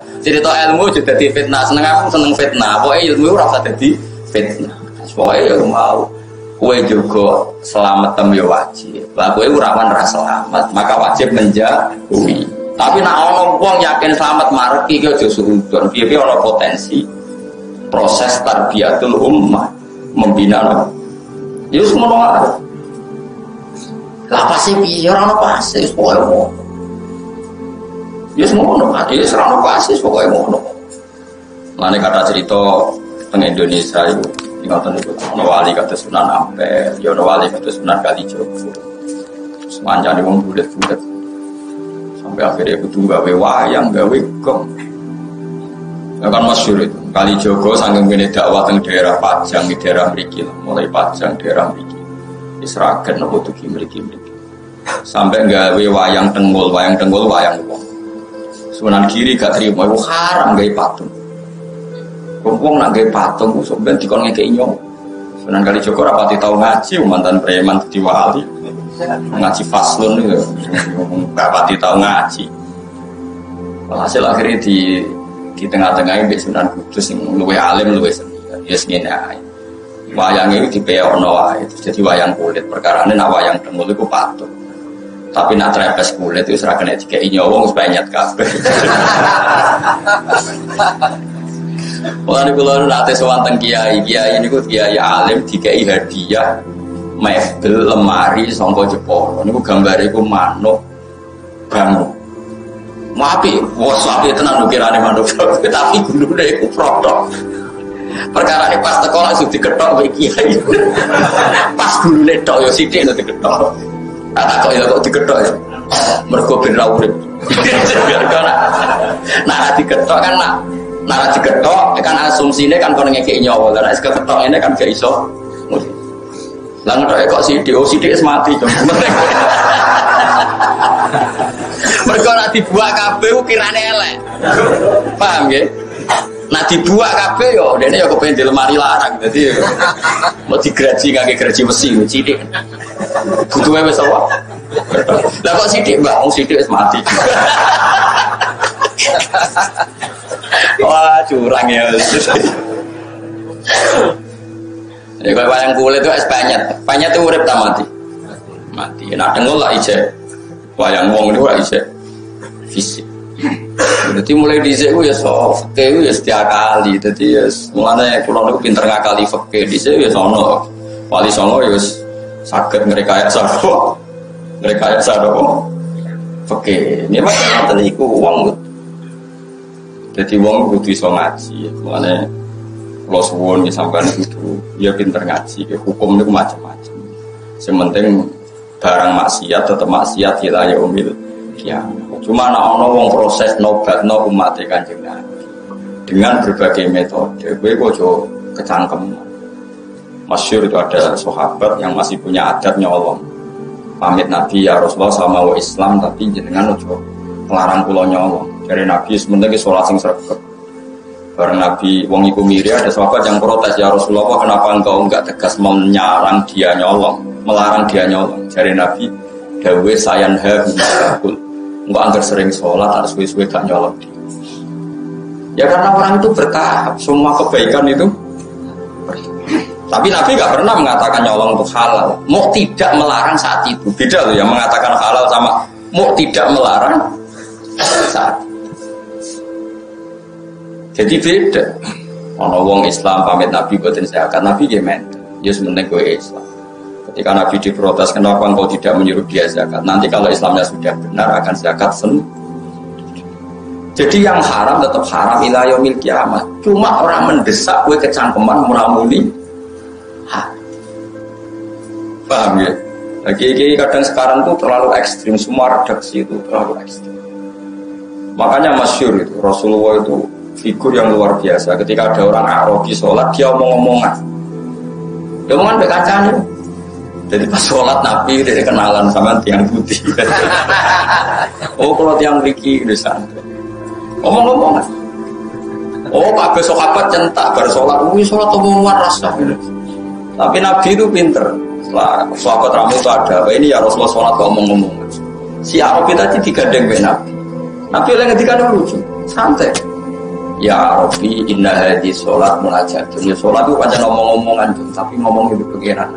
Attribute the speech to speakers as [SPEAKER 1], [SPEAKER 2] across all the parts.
[SPEAKER 1] Cerita ilmu juga dadi fitnah, seneng aku seneng fitnah. Pokoke ilmu ora usah dadi fitnah. Pokoke ya mau kowe juga selamat tem yo wajib. Lah kowe ora selamat, maka wajib menjauhi. Tapi nek ana wong yakin selamat mareki ki aja suudon. Piye-piye ana potensi proses tarbiyatul ummah, membina no. Ya semono wae. Lah pasti piye ora ono pasti pokoke. Ya semono ati wis ora ono pasti pokoke ngono. Mane kata cerita teng Indonesia itu ngoten niku ono wali kata Sunan Ampel, ya ono wali kata Sunan Kalijogo. Semanjane wong bulet-bulet. Sampai akhirnya kudu gawe wayang, gawe gong. Ya kan masyhur itu. Kalijogo saking kene dakwah teng daerah Pajang, di daerah mriki, mulai Pajang daerah mriki. Israken nopo tuki mriki. Sampai gawe wayang tenggul wayang wong. Sunan Giri gak terima, itu haram gawe patung. Wong nak gawe patung sok ben dikon ngekeki nyong. Sunan Kalijogo rapati tau ngaji mantan preman dadi wali. Ngaji faslun itu rapati tau ngaji. Hasil akhirnya di tengah-tengah Mbak Sunan Kudus yang luwih alim luwih seni. Ya ngene ae. Wayang itu dipeokno wae. Jadi wayang kulit. Perkarane nak wayang tenggul iku patung. Tapi nak trepes kulit itu ora kena dikeki nyawa wis penyet kabeh. Wong kula nate sowan teng kiai niku kiai alim dikeki hadiah mebel lemari sangka Jepara. Niku gambare iku manuk bangun. Mapi, wah sapi tenan ukirane manuk tapi gulune iku protok. Perkara ini pas teko langsung diketok kowe kiai. Pas gulune tok ya sithik lho diketok. Tak kok ya kok diketok ya. Mergo ben ra urip. Nah diketok kan nah diketok kan asumsine kan kono ngekeki nyawa. Lah nek ketok ini kan gak iso. Lah ngetoke kok sithik wis mati. Mergo nek dibuak kabeh ukirane elek. Paham nggih? Nah dibuak kabeh yo dene yo kepen di lemari larang. Dadi mau digraji ngake graji besi sithik. Butuhe wis apa? Lah kok sithik, Mbak? Wong sithik wis mati. Wah, curang ya. Ya kaya wayang kulit itu es penyet. Penyet itu urip ta mati. Mati. Nah, dengul lah ijek. Wayang wong itu lah ijek. Fisik. Jadi mulai dhisik ku ya soft, ku ya diakali. Dadi ya mulane kula niku pinter ngakali fikih dhisik ya sono. Wali songo ya wis saged ngrekayasa apa? Ngrekayasa apa? Fikih. Ini macam iku wong. Jadi wong kudu iso ngaji. Mulane kula suwun sampean kudu ya pinter ngaji. Hukum niku macam-macam. Sing penting barang maksiat tetep maksiat ya ya umil. Ya, cuma ana wong proses nobatno umat Kanjeng Nabi dengan berbagai metode. Kowe kok aja kecangkem. Masyhur itu ada sahabat yang masih punya adat nyolong. Pamit Nabi ya Rasulullah sama wa Islam tapi jenengan aja larang kula nyolong. Dari Nabi sebenarnya salat sing sregep. Bareng Nabi wong iku miri ada sahabat yang protes ya Rasulullah kenapa engkau enggak tegas menyarang dia nyolong, melarang dia nyolong. Dari Nabi dawe sayanha bimaqul. Enggak anggar sering sholat harus suwe-suwe gak nyolong dia. Ya karena orang itu bertahap, semua kebaikan itu. Tapi Nabi gak pernah mengatakan nyolong itu halal. Mau tidak melarang saat itu. Beda loh yang mengatakan halal sama mau tidak melarang saat itu. Jadi beda. Ono wong Islam pamit Nabi buatin zakat, Nabi gimana? Ya sementing gue Islam. Ketika Nabi diprotes, kenapa engkau tidak menyuruh dia zakat? Nanti kalau Islamnya sudah benar akan zakat sendiri. Jadi yang haram tetap haram ila yaumil kiamat. Cuma orang mendesak gue kecangkeman muramuni. Paham ya? Lagi kadang sekarang tuh terlalu ekstrim, semua redaksi itu terlalu ekstrim. Makanya masyhur itu Rasulullah itu figur yang luar biasa. Ketika ada orang Arabi sholat, dia omong-omongan. Dia omongan bekacanya. Jadi pas sholat Nabi dia kenalan sama tiang putih. Oh kalau tiang riki udah santai. Omong-omong. Oh kabeh sahabat centak bar sholat. Sholat omongan rasa. Tapi Nabi itu pinter. Setelah sahabat ramu itu ada. Ini ya Rasulullah sholat omong-omong. Si Arabi tadi digandeng be Nabi. Nabi yang ketika lucu. santai. Ya Rabbi inna hadhi sholat munajatun. Ya sholat itu pancen ngomong-ngomongan tapi ngomongnya di pengiran.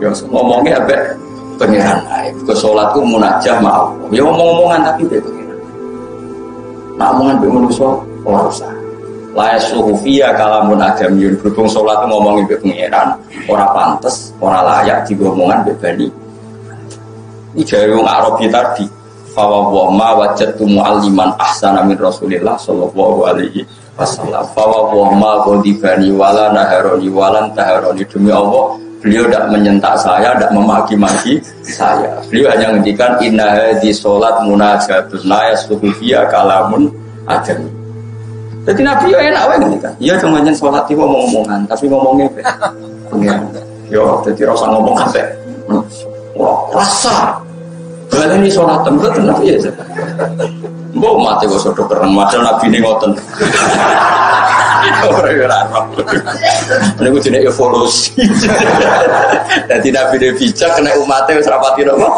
[SPEAKER 1] Ya ngomongnya apa? Pengiran. Ke sholat itu munajah maaf. Ya ngomong-ngomongan tapi di pengiran. Nak omongan di manusia orang usah. La yasuhu fiya kalamun adamiyun. Berhubung sholat itu ngomongin di pengiran, orang pantes, orang layak digomongan di bani. Ini jari wong Arabi tadi. Fawa ma wajadtu mu'alliman ahsana min Rasulillah sallallahu alaihi wasallam. Fawa ma ghadibani wala naharoni walan taharoni. Demi Allah, beliau tidak menyentak saya, tidak memaki-maki saya. Beliau hanya menghentikan inna hadhi sholat munajatun la yasluhu fiya kalamun adami. Jadi Nabi ya enak wae ngendikan. Iya cuma nyen sholat itu ngomong-ngomongan, tapi ngomongnya pengen. Yo, jadi rasa ngomong kabeh. Wah, rasa balik ini sholat tempat Nabi ya. Mbok mati kok sodok keren, padahal Nabi ini ngoten. Orang-orang ini gue jenis evolusi. Jadi Nabi ini bijak, kena umatnya wis rapati apa?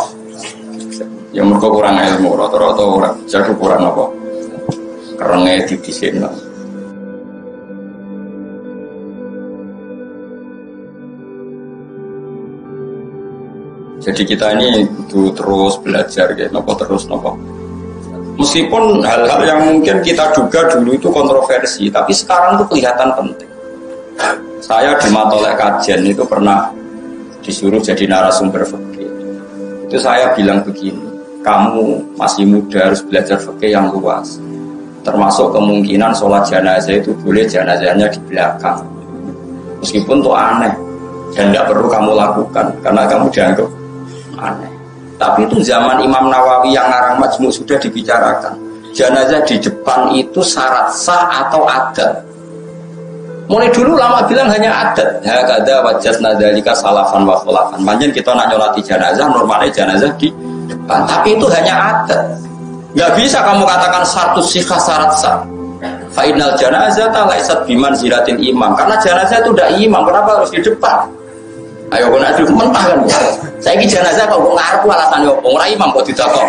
[SPEAKER 1] Ya mereka kurang ilmu, rata-rata orang bijak kurang apa? Kerengnya dibisin lah. Jadi kita ini butuh terus belajar gitu, nopo. Meskipun hal-hal yang mungkin kita duga dulu itu kontroversi, tapi sekarang itu kelihatan penting. Saya di Matolek Kajian itu pernah disuruh jadi narasumber fikih. Itu saya bilang begini, kamu masih muda harus belajar fikih yang luas. Termasuk kemungkinan sholat jenazah itu boleh jenazahnya di belakang. Meskipun itu aneh dan tidak perlu kamu lakukan karena kamu dianggap aneh. Tapi itu zaman Imam Nawawi yang ngarang Majmu' sudah dibicarakan. Jenazah di depan itu syarat sah atau adat. Mulai dulu lama bilang hanya adat. Hakada wajazna dzalika salafan wa khulafan. Manjen kita nak nyolati jenazah, normalnya jenazah di depan. Tapi itu hanya adat. Enggak bisa kamu katakan satu sihah syarat sah. Fa innal janazata laisat biman ziratil imam. Karena jenazah itu tidak imam, kenapa harus di depan? Ayo kena itu mentah kan. Saya ini jenazah kok ngarep alasannya apa? Ora imam kok ditakok.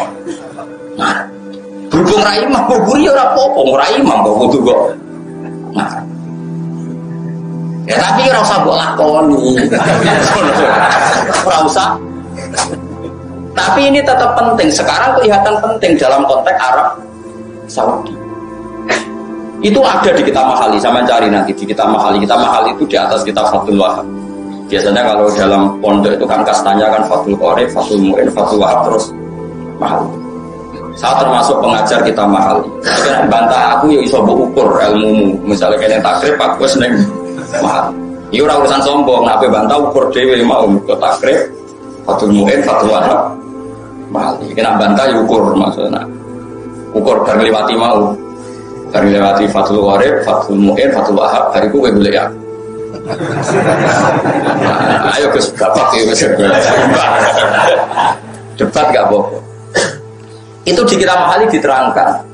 [SPEAKER 1] Nah, berhubung ra imam kok guri ora apa-apa, ora imam kok kudu kok. Nah. Ya tapi ora usah mbok lakoni. Ora usah. Tapi ini tetap penting. Sekarang kelihatan penting dalam konteks Arab Saudi. Itu ada di Kitab Mahali, sama cari nanti di Kitab Mahali. Kitab Mahali itu di atas Kitab Fathul Wahab. Biasanya kalau dalam pondok itu kan kastanya kan Fathul Qorib, Fathul Mu'in, Fathul Wahab terus Mahali. Saya termasuk pengajar Kitab Mahali. Saya bantah aku ya iso ukur ilmumu. Misalnya kalian takrib, aku seneng Mahali. Ini orang urusan sombong, nabi bantah ukur dewe mau ke takrib, Fathul Mu'in, Fathul Wahab Mahali. Kena bantah ya ukur maksudnya. Ukur bareng lewati mau. Bareng lewati Fathul Qorib, Fathul Mu'in, Fathul Wahab, bariku gue boleh ya. Ayo ke bapak debat gak bohong. Itu di Kitab Mahali diterangkan.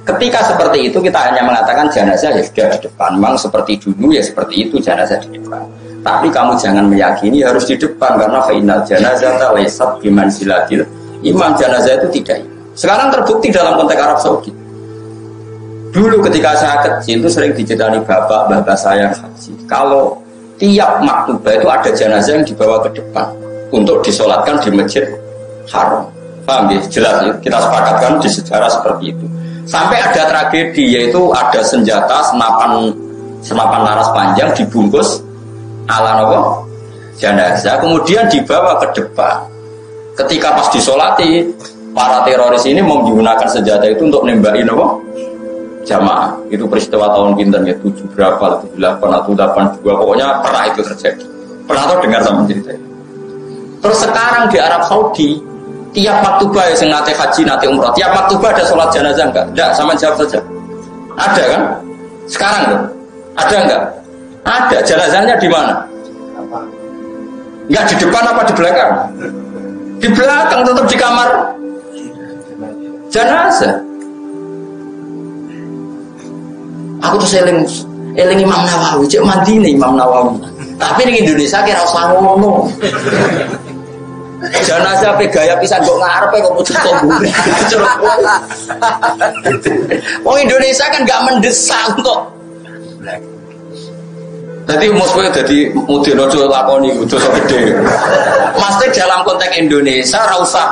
[SPEAKER 1] Ketika seperti itu kita hanya mengatakan jenazah ya sudah di depan. Memang seperti dulu ya seperti itu jenazah di depan. Tapi kamu jangan meyakini harus di depan karena fainal jenazah laisat bimanzilatil imam. Jenazah itu tidak. Sekarang terbukti dalam konteks Arab Saudi. Dulu ketika saya kecil itu sering diceritani bapak saya haji. Kalau tiap maktubah itu ada jenazah yang dibawa ke depan untuk disolatkan di Masjid Haram. Paham ya? Jelas ya? Kita sepakatkan di sejarah seperti itu. Sampai ada tragedi yaitu ada senjata senapan laras panjang dibungkus ala nopo jenazah kemudian dibawa ke depan. Ketika pas disolati para teroris ini menggunakan senjata itu untuk nembaki nopo jamaah. Itu peristiwa tahun pinten ya 7 berapa 8 atau 82 pokoknya pernah itu terjadi. Pernah atau dengar sama cerita itu. Terus sekarang di Arab Saudi tiap maktubah yang nate haji nate umrah tiap maktubah ada sholat jenazah enggak? Enggak, sama jawab saja. Ada kan? Sekarang tuh ada enggak? Ada. Jenazahnya di mana? Enggak di depan apa di belakang? Di belakang, tetap di kamar jenazah. Aku tuh eling Imam Nawawi, cek mandi nih Imam Nawawi. Tapi di Indonesia kira usah ngono. Jenazah pe gaya pisan kok ngarepe kok pucuk kubure. Wong Indonesia kan gak mendesak kok. Jadi musuhnya jadi mudin ojo lakoni dosa gede. Mesti dalam konteks Indonesia ora usah.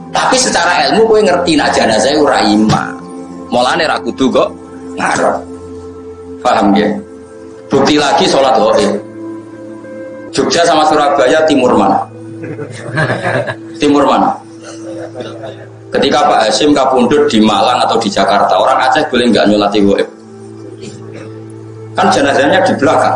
[SPEAKER 1] Tapi secara ilmu kowe ngerti nek jenazah ora iman. Mulane ra kudu kok ngarep. Paham ya? Bukti lagi sholat ghaib. Jogja sama Surabaya timur mana? Timur mana? Ketika Pak Hasyim kapundhut di Malang atau di Jakarta, orang Aceh boleh nggak nyolati ghaib? Kan jenazahnya di belakang.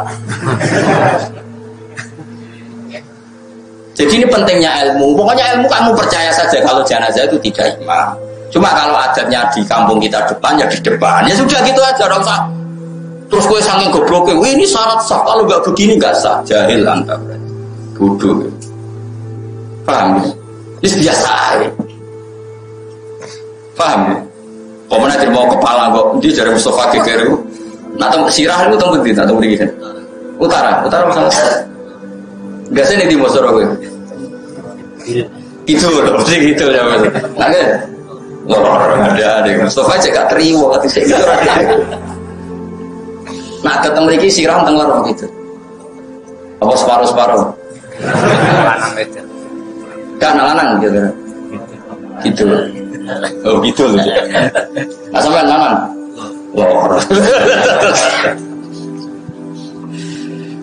[SPEAKER 1] Jadi ini pentingnya ilmu. Pokoknya ilmu kamu percaya saja kalau jenazah itu tidak iman. Cuma kalau adatnya di kampung kita depan ya di depan. Ya sudah gitu aja dong. Terus gue saking gobloknya, ini syarat sah. Kalau nggak begini nggak sah. Jahil anda, bodoh. Paham ya? Ini biasa aja. Paham ya? Kok mana mau kepala kok? Dia dari Mustafa Gegeru. Nah, sirah itu tempat di atau begini? Utara masalah. Gak sih nih di Mosoro gue. Itu loh, mesti gitu ya mas. Nggak ada. Mustafa aja gak terima hati saya gitu. Nah, ketemu lagi sirah tenggelam gitu. Apa separuh? Lanang itu. Kan lanang gitu. Gitu. Oh gitu loh. Nah sampai lanang. Lor.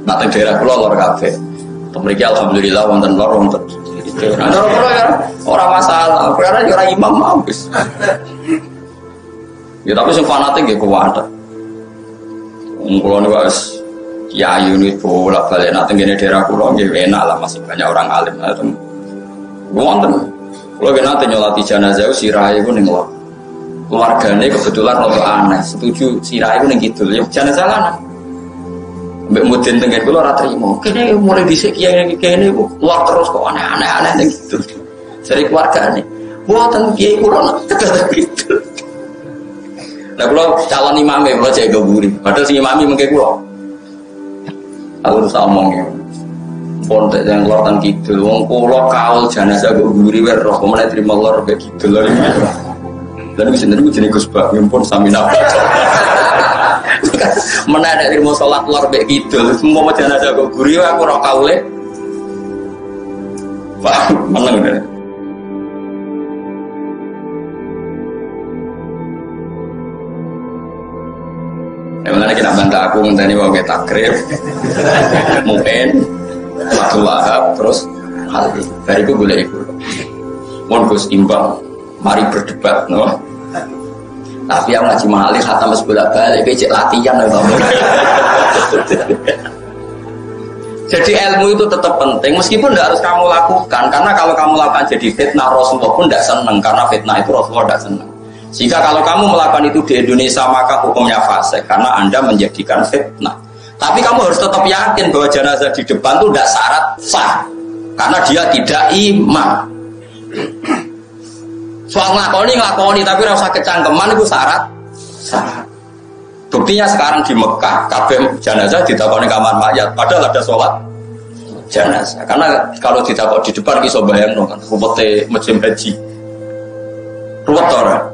[SPEAKER 1] Nah di daerah pulau lor kafe. Mereka alhamdulillah wonten lor wonten. Gitu. Nah lor ya orang masalah. Karena orang imam habis. Ya tapi sing fanatik ya kuat. Pulau ini guys, ya unit bolak balik. Nanti gini daerah pulau ya enak lah masih banyak orang alim. Wonten. Kalau nanti nyolati jenazah sirah itu nih loh. Keluarganya kebetulan untuk aneh. Setuju sirah itu nih gitu. Ya jenazah lah. Mbak Mudin tengah itu orang terima. Kayaknya mulai disekian kayaknya keluar terus kok aneh-aneh nih gitu. Seri keluarganya. Buatan kiai pulau kata gitu. Nah kalau calon imamnya kalau jaga gurih. Padahal si imamnya mungkin pulau. Aku harus ngomong ya. Pontek yang lortan gitu, wong kulo kaul jenazah gue guri roh, kemudian terima lor kayak gitu loh. Dan di sini gue jenis Gus Bak, pun sami napa. Mana ada terima sholat lor kayak gitu, semua jenazah gue guri, aku roh kaule. Wah, menang deh. Emangnya kita bantah aku menteni mau kita takrib, mungkin. Abdul Wahab terus hal ini dari itu boleh ikut Gus imbang mari berdebat no? Tapi yang ngaji malih kata mas bolak-balik becek latihan no? Jadi ilmu itu tetap penting meskipun tidak harus kamu lakukan karena kalau kamu lakukan jadi fitnah Rasulullah pun tidak senang karena fitnah itu Rasulullah tidak senang. Jika kalau kamu melakukan itu di Indonesia maka hukumnya fasik karena Anda menjadikan fitnah. Tapi kamu harus tetap yakin bahwa jenazah di depan itu tidak syarat sah karena dia tidak imam. Soal ngelakoni tapi rasa kecangkeman itu syarat sah. Buktinya sekarang di Mekah kabeh jenazah ditakoni kamar mayat padahal ada sholat jenazah. Karena kalau ditakoni di depan iso bayangno kan ruwete musim haji. Ruwet ora?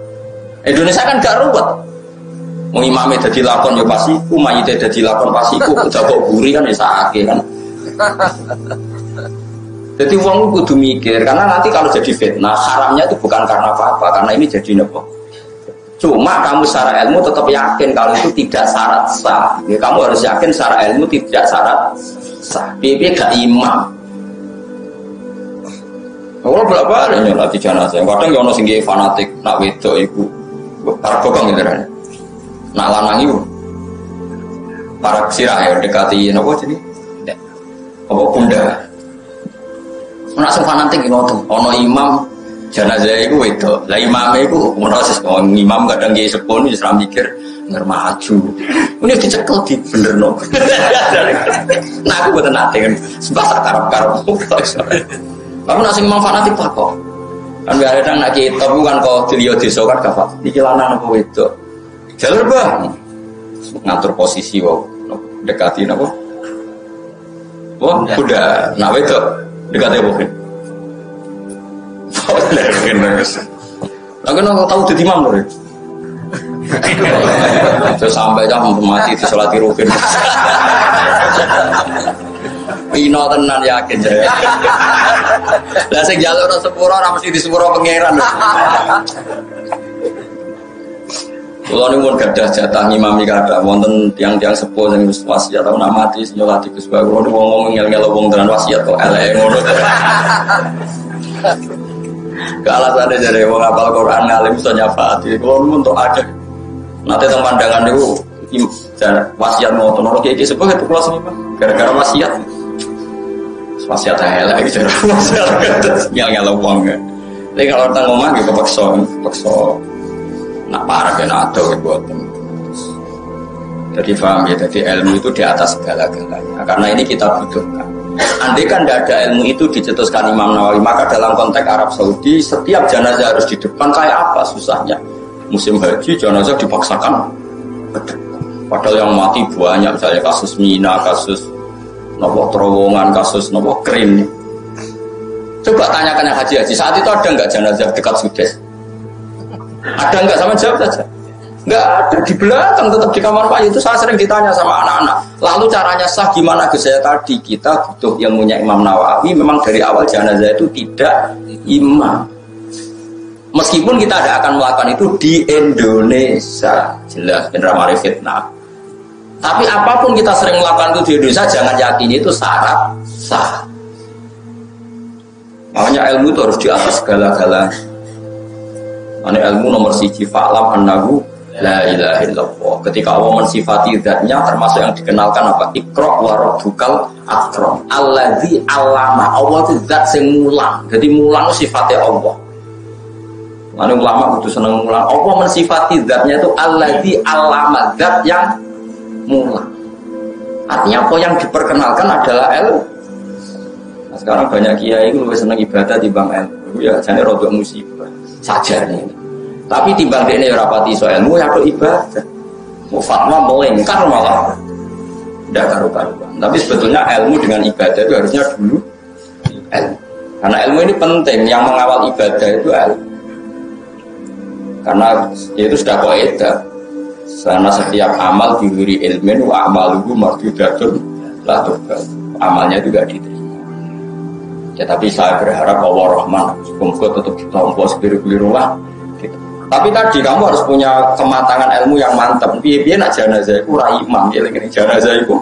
[SPEAKER 1] Indonesia kan gak ruwet. Mengimami dadi lakon ya pasti ku mayite dadi lakon pasti ku udah kok guri kan ya sakake kan. Jadi wong kudu mikir karena nanti kalau jadi fitnah haramnya itu bukan karena apa-apa karena ini jadi nopo. Cuma kamu secara ilmu tetap yakin kalau itu tidak syarat sah. Ya, kamu harus yakin secara ilmu tidak syarat sah. Dia gak imam. Kalau berapa ada nyolati jenazah. Kadang yang ono sing fanatik nak wedok iku parkokong gitu kan. Nak lanang itu para sirah ya dekati apa jadi apa bunda nak sing fanatik ngono ono imam jenazah itu wedok lah imame iku proses imam kadang nggih sepon wis ra mikir ngar maju ini dicekel di benerno nah aku boten nate kan sebab karep-karep kamu nak sing imam fanatik pak kok kan kadang nak kitab kan kok diliyo desa kan gak iki lanang apa wedok jalur bang ngatur posisi wow dekati napa Wah, udah. Nah, itu dekatnya mungkin. Oh, mungkin terus. Lagi nggak tahu jadi imam loh. Terus sampai jam mati di sholat rukin. Pino tenan yakin saya. Lah sing jalur sepuro ora mesti di sepuro pangeran. Kula niku gadah jatah ngimami kathah wonten tiyang-tiyang sepuh sing wis wasiat tau nak mati nyolati Gus Ba. Kula niku ngomong ngel-ngel wong tenan wasiat kok eleke ngono. Kalasane jare wong hafal Quran ngalim iso nyafaati. Kula niku untuk ada. Nate teng pandangan niku wasiat ngoten ora iki sepuh itu kula seniman gara-gara wasiat. Wasiat elek iki jare wasiat ngel-ngel wong. Nek kalau teng omah nggih kepeksa. Nak parah kan atau buatan. Jadi paham ya, jadi ilmu itu di atas segala-galanya. Karena ini kita butuhkan. Andai kan tidak ada ilmu itu dicetuskan Imam Nawawi, maka dalam konteks Arab Saudi setiap jenazah harus di depan. Kayak apa susahnya? Musim haji jenazah dipaksakan ke depan. Padahal yang mati banyak, misalnya kasus Mina, kasus nopo terowongan, kasus nopo krim. Coba tanyakan yang haji-haji saat itu ada nggak jenazah dekat Sudes? Ada enggak sama jawab saja? Enggak ada, di belakang tetap di kamar Pak. Itu saya sering ditanya sama anak-anak. Lalu caranya sah gimana? Ke saya tadi kita butuh ilmunya Imam Nawawi. Memang dari awal jenazah itu tidak imam. Meskipun kita tidak akan melakukan itu di Indonesia, jelas benar mari fitnah. Tapi apapun kita sering melakukan itu di Indonesia, jangan yakini itu syarat sah. Makanya ilmu itu harus di atas segala-galanya. Ini ilmu nomor 1 fa'lam annahu la ilaha illallah. Ketika Allah mensifati zatnya termasuk yang dikenalkan apa? Iqra wa rabbukal akram. Allazi 'allama. Allah itu zat sing mulang. Jadi mulang itu sifatnya Allah. Mana ulama kudu seneng mulang. Allah mensifati zatnya itu allazi 'allama, zat yang mulang. Artinya apa yang diperkenalkan adalah ilmu. Nah, sekarang banyak kiai itu lebih senang ibadah dibanding ilmu. Ya, jadi rodok musibah. Sajarnya ini. Tapi timbang dia ini rapati soal ilmu ya ada ibadah. Mau fatwa melengkar malah tidak karu-karuan. Tapi sebetulnya ilmu dengan ibadah itu harusnya dulu ilmu. Karena ilmu ini penting. Yang mengawal ibadah itu ilmu. Karena itu sudah kaidah. Karena setiap amal diberi ilmu wa amaluhu mardudatun la tuqbal. Amalnya juga diterima. Ya, tapi saya berharap Allah Rahman semoga tetap ditompo sebiru-biru lah gitu. Tapi tadi kamu harus punya kematangan ilmu yang mantap. Biar nak jenazah itu ora imam, ya ini jenazah itu.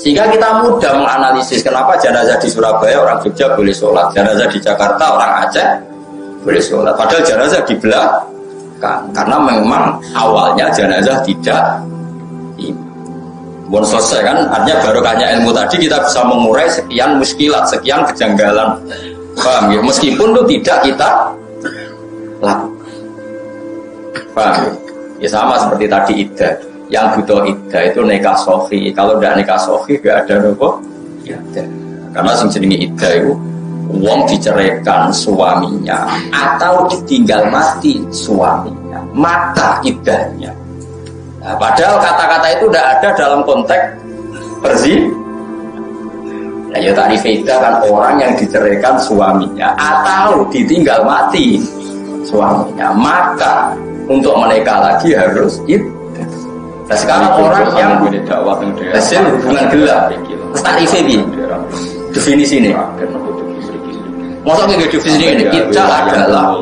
[SPEAKER 1] Sehingga kita mudah menganalisis kenapa jenazah di Surabaya orang Jogja boleh sholat, jenazah di Jakarta orang Aceh boleh sholat. Padahal jenazah di belakang. Karena memang awalnya jenazah tidak imam. Bon selesai kan, artinya barokahnya ilmu tadi kita bisa mengurai sekian muskilat, sekian kejanggalan. Paham ya? Meskipun itu tidak kita lakukan. Paham ya? Ya sama seperti tadi iddah. Yang butuh iddah itu nikah sohi. Kalau tidak nikah sohi gak ada nopo iddah. Karena sing jenenge iddah itu wong diceraikan suaminya atau ditinggal mati suaminya, maka iddahnya. Nah, padahal kata-kata itu tidak ada dalam konteks berzina. Nah, ya tadi beda kan orang yang diceraikan suaminya atau ditinggal mati suaminya, maka untuk menikah lagi harus itu. Nah, sekarang orang yang hasil hubungan gelap, tarif ini, definisi ini. Maksudnya definisi ini kita adalah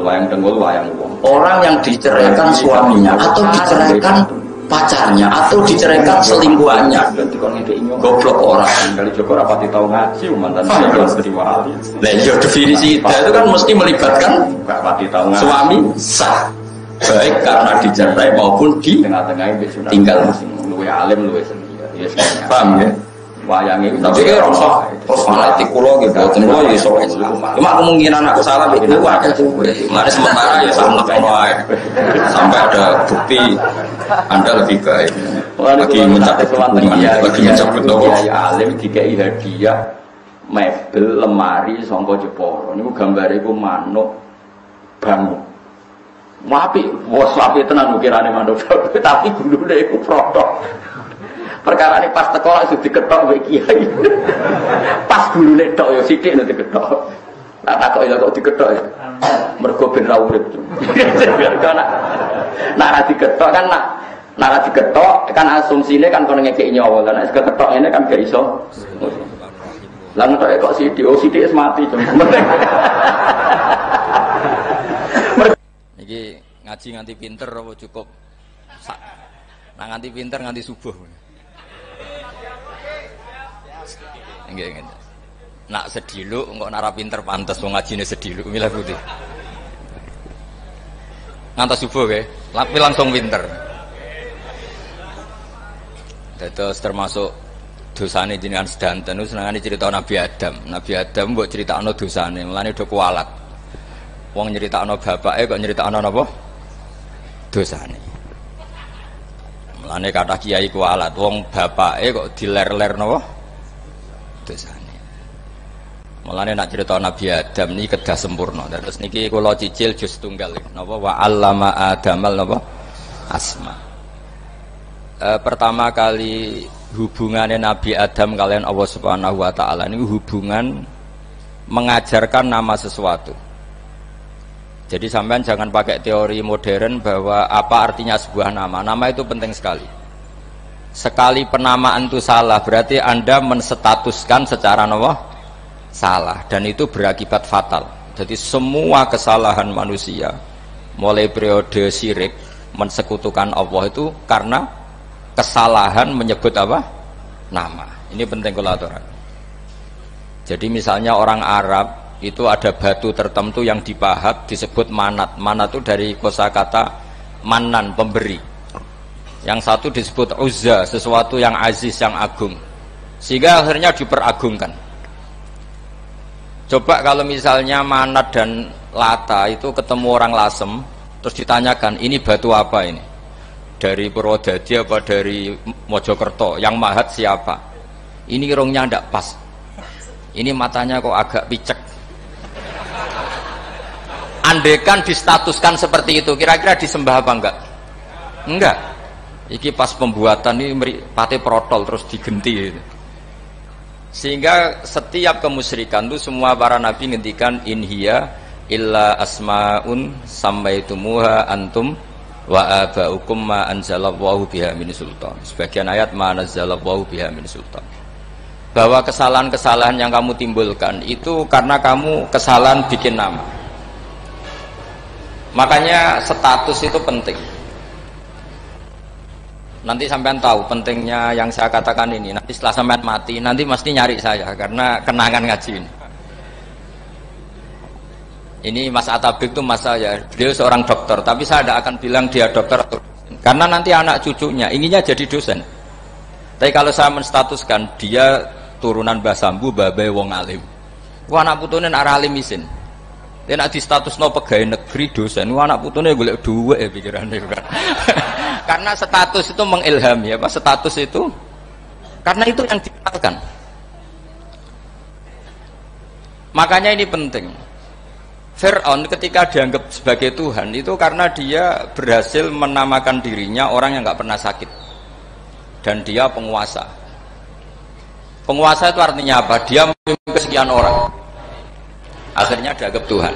[SPEAKER 1] orang yang diceraikan suaminya atau diceraikan pacarnya atau diceraikan selingkuhannya. Goblok orang kali Joko rapati tahu ngaji mantan jadi wali. Nah, ya definisi itu kan mesti melibatkan suami sah, baik karena dicerai maupun di tengah-tengah tinggal luwe alim luwe seni. Paham ya? Wayange tapi rasa terus fanatik kula nggih boten kula ya iso. Cuma kemungkinan aku salah itu ada kuwe. Mari sementara ya sama ngono ae. Sampai ada bukti Anda lebih baik. Lagi mencabut hubungan, lagi mencabut nopo. Ya alim dikei hadiah mebel lemari sangka Jepara. Niku gambare iku manuk bangun. Wapi, wes wapi tenan ukirane manuk. Tapi gulune iku protok. Perkara ini pas teko langsung diketok mbek kiai. Pas gulune tok ya sithik nek diketok. Lah takok ya kok diketok ya. Mergo ben ra urip. Nak ra diketok kan nak ra diketok kan asumsine kan kono ngekeki nyawa. Lah nek diketok ngene kan gak iso. Lah ngetok kok sithik, oh sithik wis mati.
[SPEAKER 2] Iki ngaji nganti pinter apa cukup? Nah nganti pinter nganti subuh. Nggih. Nak sediluk engko nara pinter pantes wong ngajine sediluk milih putih. Ngantos subuh nggih, langsung pinter. Dados termasuk dosane jenengan sedanten niku senengane cerita Nabi Adam. Nabi Adam mbok critakno dosane, mulane do kualat. Wong nyeritakno bapake kok nyeritakno napa? Dosane. Mulane kata kiai kualat, wong bapake kok diler-ler napa? Dosane. Mulane nak cerita Nabi Adam niki kedah sempurna. Terus niki kula cicil juz tunggal napa wa 'allama Adamal napa? Asma. Pertama kali hubungannya Nabi Adam kalian Allah Subhanahu wa taala ini hubungan mengajarkan nama sesuatu. Jadi sampean jangan pakai teori modern bahwa apa artinya sebuah nama. Nama itu penting sekali. Sekali penamaan itu salah, berarti Anda menstatuskan secara salah dan itu berakibat fatal. Jadi semua kesalahan manusia mulai periode syirik mensekutukan Allah itu karena kesalahan menyebut apa? Nama. Ini penting kalau aturan. Jadi misalnya orang Arab itu ada batu tertentu yang dipahat disebut manat. Manat itu dari kosakata manan, pemberi. Yang satu disebut uzza, sesuatu yang aziz, yang agung. Sehingga akhirnya diperagungkan. Coba kalau misalnya manat dan lata itu ketemu orang lasem, terus ditanyakan, ini batu apa ini? Dari Purwodadi apa dari Mojokerto? Yang mahat siapa? Ini irungnya tidak pas. Ini matanya kok agak picek. Andekan distatuskan seperti itu, kira-kira disembah apa enggak? Enggak. Iki pas pembuatan ini pate protol terus digenti. Sehingga setiap kemusyrikan itu semua para nabi ngendikan inhiya illa asmaun sammaitumuha antum wa abaukum ma anzalallahu biha min sultan. Sebagian ayat ma anzalallahu biha min sultan. Bahwa kesalahan-kesalahan yang kamu timbulkan itu karena kamu kesalahan bikin nama. Makanya status itu penting. Nanti sampean tahu pentingnya yang saya katakan ini. Nanti setelah sampean mati, nanti mesti nyari saya karena kenangan ngaji ini. Ini Mas Atabik itu mas saya. Beliau seorang dokter, tapi saya tidak akan bilang dia dokter atau dosen. Karena nanti anak cucunya inginnya jadi dosen. Tapi kalau saya menstatuskan dia turunan Mbah Sambu, babai wong alim. Wah anak putune arah alim isin. Dia nak di status no pegawai negeri dosen, wah anak putune golek duit ya pikirannya kan. Karena status itu mengilhami, apa status itu? Karena itu yang dikenalkan. Makanya ini penting. Fir'aun ketika dianggap sebagai Tuhan itu karena dia berhasil menamakan dirinya orang yang nggak pernah sakit dan dia penguasa. Penguasa itu artinya apa? Dia memimpin sekian orang. Akhirnya dianggap Tuhan.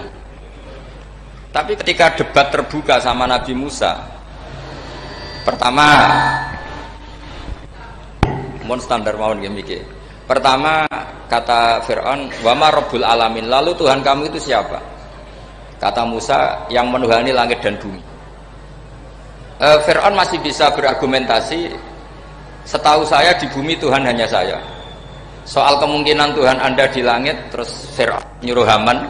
[SPEAKER 2] Tapi ketika debat terbuka sama Nabi Musa, pertama, mohon standar mohon gimmick. Pertama kata Fir'aun, wama Rabbul Alamin. Lalu Tuhan kamu itu siapa? Kata Musa, yang menuhani langit dan bumi. Fir'aun masih bisa berargumentasi. Setahu saya di bumi Tuhan hanya saya. Soal kemungkinan Tuhan Anda di langit, terus Fir'aun nyuruh Haman,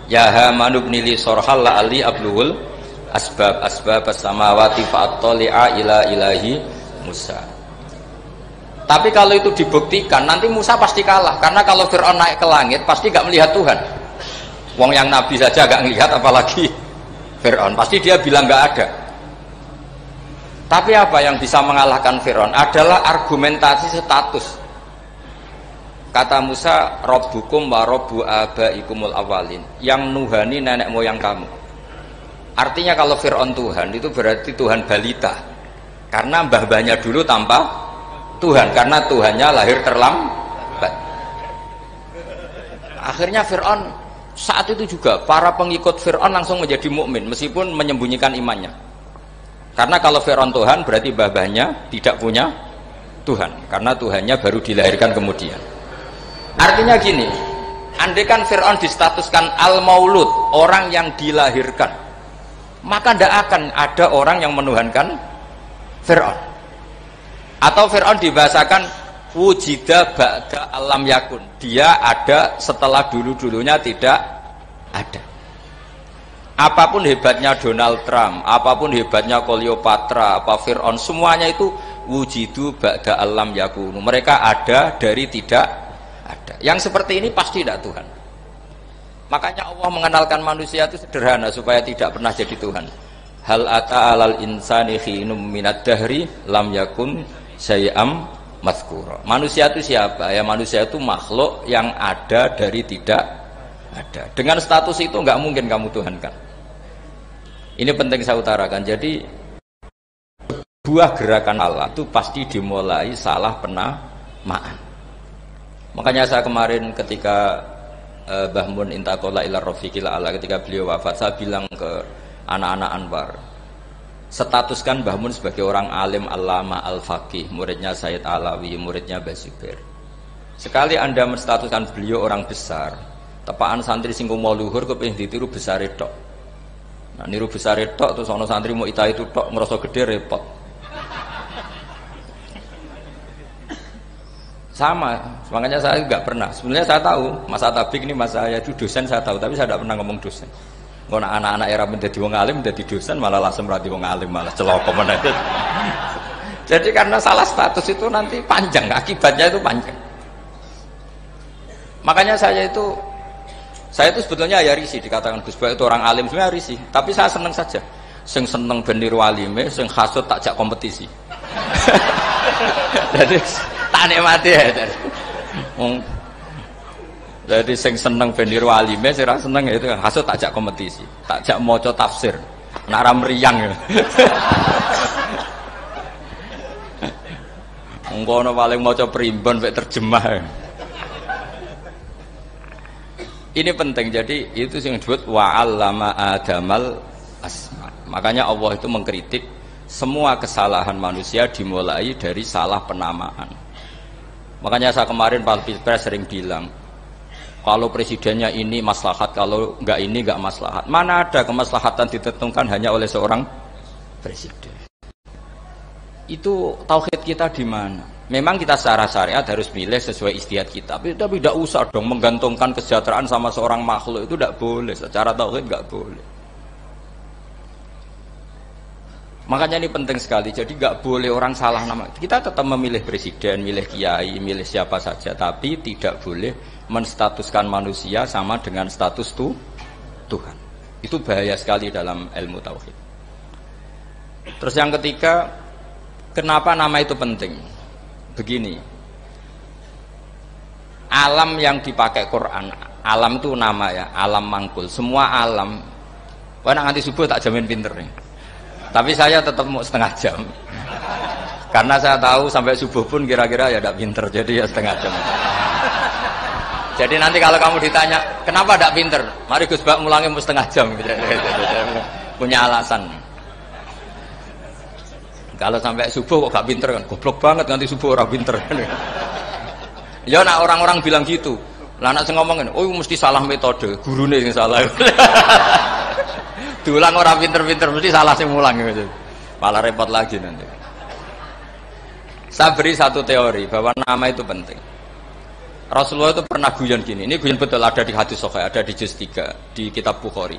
[SPEAKER 2] ya Haman ibni li sorhal la'ali abluhul asbab as-samawati fa'attali'a ila ilahi Musa. Tapi kalau itu dibuktikan, nanti Musa pasti kalah. Karena kalau Fir'aun naik ke langit, pasti gak melihat Tuhan. Wong yang Nabi saja gak melihat, apalagi Fir'aun. Pasti dia bilang gak ada. Tapi apa yang bisa mengalahkan Fir'aun adalah argumentasi status. Kata Musa, Rabbukum wa Rabbu abaikumul awalin. Yang nuhani nenek moyang kamu. Artinya kalau Fir'aun Tuhan, itu berarti Tuhan balita. Karena mbah-mbahnya dulu tanpa Tuhan karena Tuhannya lahir terlambat. Akhirnya Fir'aun saat itu juga para pengikut Fir'aun langsung menjadi mukmin meskipun menyembunyikan imannya. Karena kalau Fir'aun Tuhan berarti babahnya tidak punya Tuhan karena Tuhannya baru dilahirkan kemudian. Artinya gini, andaikan Fir'aun distatuskan al-maulud, orang yang dilahirkan, maka tidak akan ada orang yang menuhankan Fir'aun. Atau Fir'aun dibahasakan wujida ba'da alam yakun, dia ada setelah dulu-dulunya tidak ada. Apapun hebatnya Donald Trump, apapun hebatnya Cleopatra, apa Fir'aun, semuanya itu wujidu ba'da alam yakunu, mereka ada dari tidak ada. Yang seperti ini pasti tidak Tuhan. Makanya Allah mengenalkan manusia itu sederhana supaya tidak pernah jadi Tuhan. Hal ata alal insani khinum minad dahri lam yakun syai'am mazkura. Manusia itu siapa? Ya manusia itu makhluk yang ada dari tidak ada. Dengan status itu nggak mungkin kamu tuhankan. Ini penting saya utarakan. Jadi buah gerakan Allah itu pasti dimulai salah penamaan. Makanya saya kemarin ketika Mbah Mun intaqala ila rafiqil a'la, ketika beliau wafat, saya bilang ke anak-anak Anwar, statuskan Mbah Mun sebagai orang alim, allama, al-faqih, muridnya Sayyid Alawi, muridnya Mbah Zubair. Sekali Anda menstatuskan beliau orang besar, tepaan santri sing mau luhur kepengin ditiru besar tok. Nah, niru besar tok terus ana santri mau ita itu tok ngerasa gede repot. Sama, makanya saya nggak pernah. Sebenarnya saya tahu, masa tabik ini masa saya itu dosen saya tahu, tapi saya tidak pernah ngomong dosen. Kalau anak-anak era menjadi wong alim, menjadi dosen malah langsung berarti wong alim, malah celoko mana. Jadi karena salah status itu nanti panjang, akibatnya itu panjang. Makanya saya itu sebetulnya ya risih dikatakan Gus Bak itu orang alim, sebenarnya risih. Tapi saya senang saja. Sing seneng beniru alime, sing hasud takjak kompetisi. Jadi tak nikmati ya. Jadi sing seneng beniru alime, sing ra seneng itu hasud takjak kompetisi, takjak maca tafsir. Nak ra mriyang ya. Engko paling maca primbon mek terjemah. Ini penting. Jadi itu yang disebut wa'allama adamal asma. Makanya Allah itu mengkritik semua kesalahan manusia dimulai dari salah penamaan. Makanya saya kemarin Pak Pilpres sering bilang, kalau presidennya ini maslahat, kalau enggak ini enggak maslahat. Mana ada kemaslahatan ditentukan hanya oleh seorang presiden? Itu tauhid kita di mana? Memang kita secara syariat harus milih sesuai ijtihad kita, tapi tidak usah dong menggantungkan kesejahteraan sama seorang makhluk, itu tidak boleh. Secara tauhid nggak boleh. Makanya ini penting sekali. Jadi nggak boleh orang salah nama. Kita tetap memilih presiden, milih kiai, milih siapa saja, tapi tidak boleh menstatuskan manusia sama dengan status Tuhan. Itu bahaya sekali dalam ilmu tauhid. Terus yang ketiga, kenapa nama itu penting? Begini, alam yang dipakai Quran, alam itu nama ya, alam mangkul, semua alam. Wah, nanti subuh tak jamin pinter nih. Tapi saya tetap mau setengah jam, karena saya tahu sampai subuh pun kira-kira ya tidak pinter, jadi ya setengah jam. Jadi nanti kalau kamu ditanya kenapa tidak pinter, mari Gus Bak mulangi mau setengah jam, punya alasan. Kalau sampai subuh kok gak pinter kan, goblok banget nanti subuh orang pinter. Ya nak orang-orang bilang gitu. Lah anak sing ngomongin, "Oh, mesti salah metode, gurune sing salah." Diulang orang pinter-pinter mesti salah sing mulang gitu. Malah repot lagi nanti. Saya beri satu teori bahwa nama itu penting. Rasulullah itu pernah guyon gini. Ini guyon betul, ada di hadis sahih, ada di juz 3 di kitab Bukhari.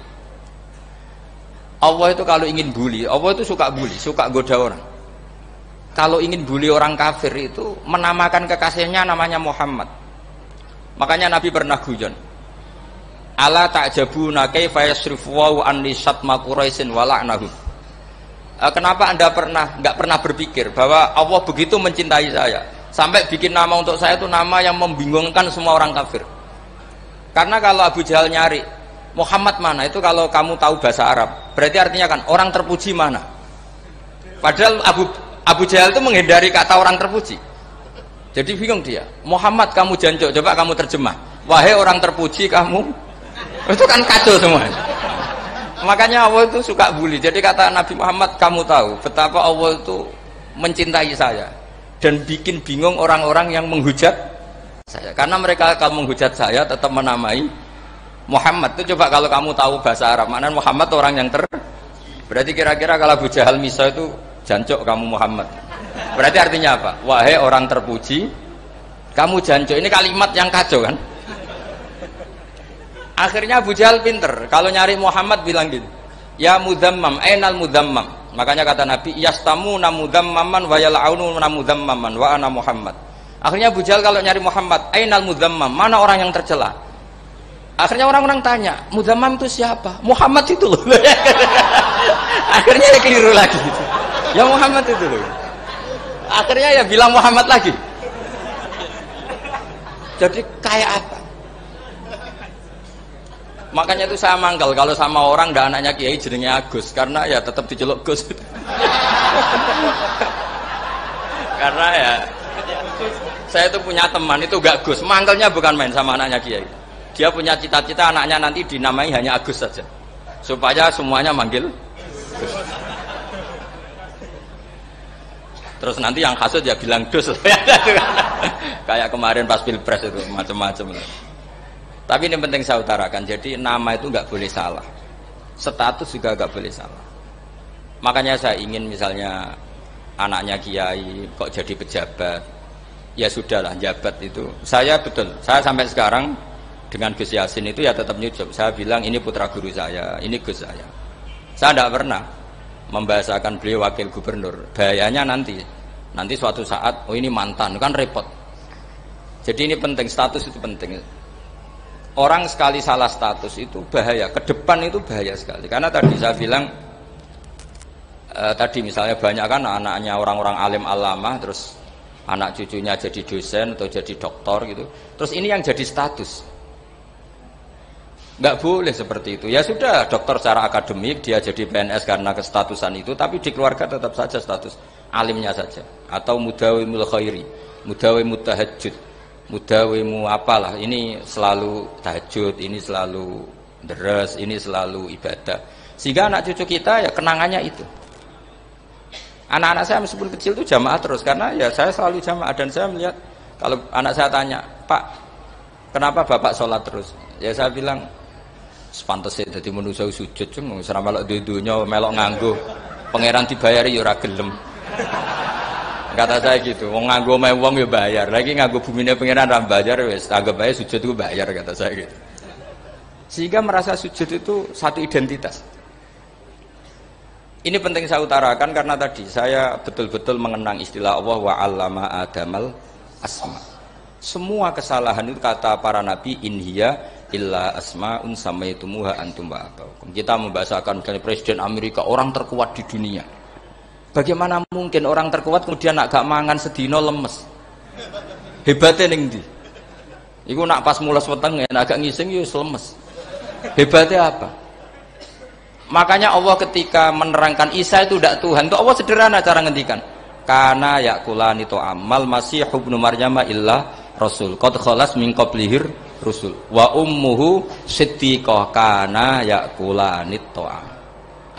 [SPEAKER 2] Allah itu kalau ingin bully, Allah itu suka bully, suka goda orang. Kalau ingin bully orang kafir itu menamakan kekasihnya namanya Muhammad. Makanya Nabi pernah guyon. Ala ta'jabuna kaifa yasrifu wa an lisatma quraisin wa la'nahum. Kenapa Anda enggak pernah berpikir bahwa Allah begitu mencintai saya sampai bikin nama untuk saya itu nama yang membingungkan semua orang kafir. Karena kalau Abu Jahal nyari Muhammad mana, itu kalau kamu tahu bahasa Arab berarti artinya kan orang terpuji mana. Padahal Abu Jahal itu menghindari kata orang terpuji. Jadi bingung dia. Muhammad kamu jancuk, coba kamu terjemah. Wahai orang terpuji kamu. Itu kan kacau semua. Makanya Allah itu suka bully. Jadi kata Nabi Muhammad, kamu tahu betapa Allah itu mencintai saya dan bikin bingung orang-orang yang menghujat saya. Karena mereka kalau menghujat saya tetap menamai Muhammad. Itu coba kalau kamu tahu bahasa Arab, maknanya Muhammad orang yang berarti kira-kira kalau Abu Jahal Misa itu jancuk kamu Muhammad. Berarti artinya apa? Wahai orang terpuji, kamu jancuk. Ini kalimat yang kacau kan? Akhirnya Abu Jahal pinter. Kalau nyari Muhammad bilang gitu. Ya mudzammam, ainal mudzammam. Makanya kata Nabi, yastamuna mudzammaman wa yal'aununa mudzammaman wa ana Muhammad. Akhirnya Abu Jahal kalau nyari Muhammad, ainal mudzammam, mana orang yang tercela? Akhirnya orang-orang tanya, mudzammam itu siapa? Muhammad itu loh. Akhirnya ya keliru lagi gitu. Ya Muhammad itu loh. Akhirnya ya bilang Muhammad lagi. Jadi kayak apa? Makanya itu saya mangkal kalau sama orang dan anaknya Kiai jenenge Agus, karena ya tetap diceluk Gus. Karena ya saya itu punya teman itu gak Gus, mangkalnya bukan main sama anaknya Kiai. Dia punya cita-cita anaknya nanti dinamai hanya Agus saja, supaya semuanya manggil Gus. Terus nanti yang hasut ya bilang Dus. Kayak kemarin pas Pilpres itu macam-macam. Tapi ini penting saya utarakan. Jadi nama itu nggak boleh salah, status juga nggak boleh salah. Makanya saya ingin misalnya anaknya Kiai kok jadi pejabat, ya sudahlah jabat itu. Saya betul, saya sampai sekarang dengan Gus Yasin itu ya tetap nyucup. Saya bilang ini putra guru saya, ini Gus saya. Saya tidak pernah membahasakan beliau wakil gubernur. Bahayanya nanti suatu saat, oh ini mantan, kan repot. Jadi ini penting, status itu penting. Orang sekali salah status itu bahaya, ke depan itu bahaya sekali. Karena tadi saya bilang, tadi misalnya banyak kan anaknya orang-orang alim alama, terus anak cucunya jadi dosen atau jadi doktor gitu. Terus ini yang jadi status. Nggak boleh seperti itu. Ya sudah, dokter secara akademik, dia jadi PNS karena kestatusan itu, tapi di keluarga tetap saja status alimnya saja. Atau mudawimul khairi, mudawimut tahajud, mudawimu apalah, ini selalu tahajud, ini selalu deres, ini selalu ibadah. Sehingga anak cucu kita ya kenangannya itu. Anak-anak saya meskipun kecil itu jamaah terus, karena ya saya selalu jamaah. Dan saya melihat, kalau anak saya tanya, Pak, kenapa Bapak sholat terus? Ya saya bilang, sepantasnya jadi manusia sujud, cuma serah melok dudunya, melok nganggo, pangeran dibayari ya ora gelem. Kata saya gitu, wong nganggo mewong ya bayar, lagi nganggo bumine pangeran ra bayar wis anggap ae sujud itu bayar, kata saya gitu. Sehingga merasa sujud itu satu identitas. Ini penting saya utarakan karena tadi saya betul-betul mengenang istilah Allah wa 'allama Adamal asma. Semua kesalahan itu kata para nabi in hiya illa asmaun samaitumuha antum wa abaukum. Kita membahasakan dari presiden Amerika, orang terkuat di dunia. Bagaimana mungkin orang terkuat kemudian nak gak mangan sedino lemes? Hebatnya ning ndi? Iku nak pas mules weteng enak agak ngising yo lemes. Hebatnya apa? Makanya Allah ketika menerangkan Isa itu tidak Tuhan, itu Allah sederhana cara ngendikan. Kana yakulani to amal masih ibnu Maryam illa rasul. Qad khalas min qablihir rusul. Wa ummuhu siddiqah kana yakulani to.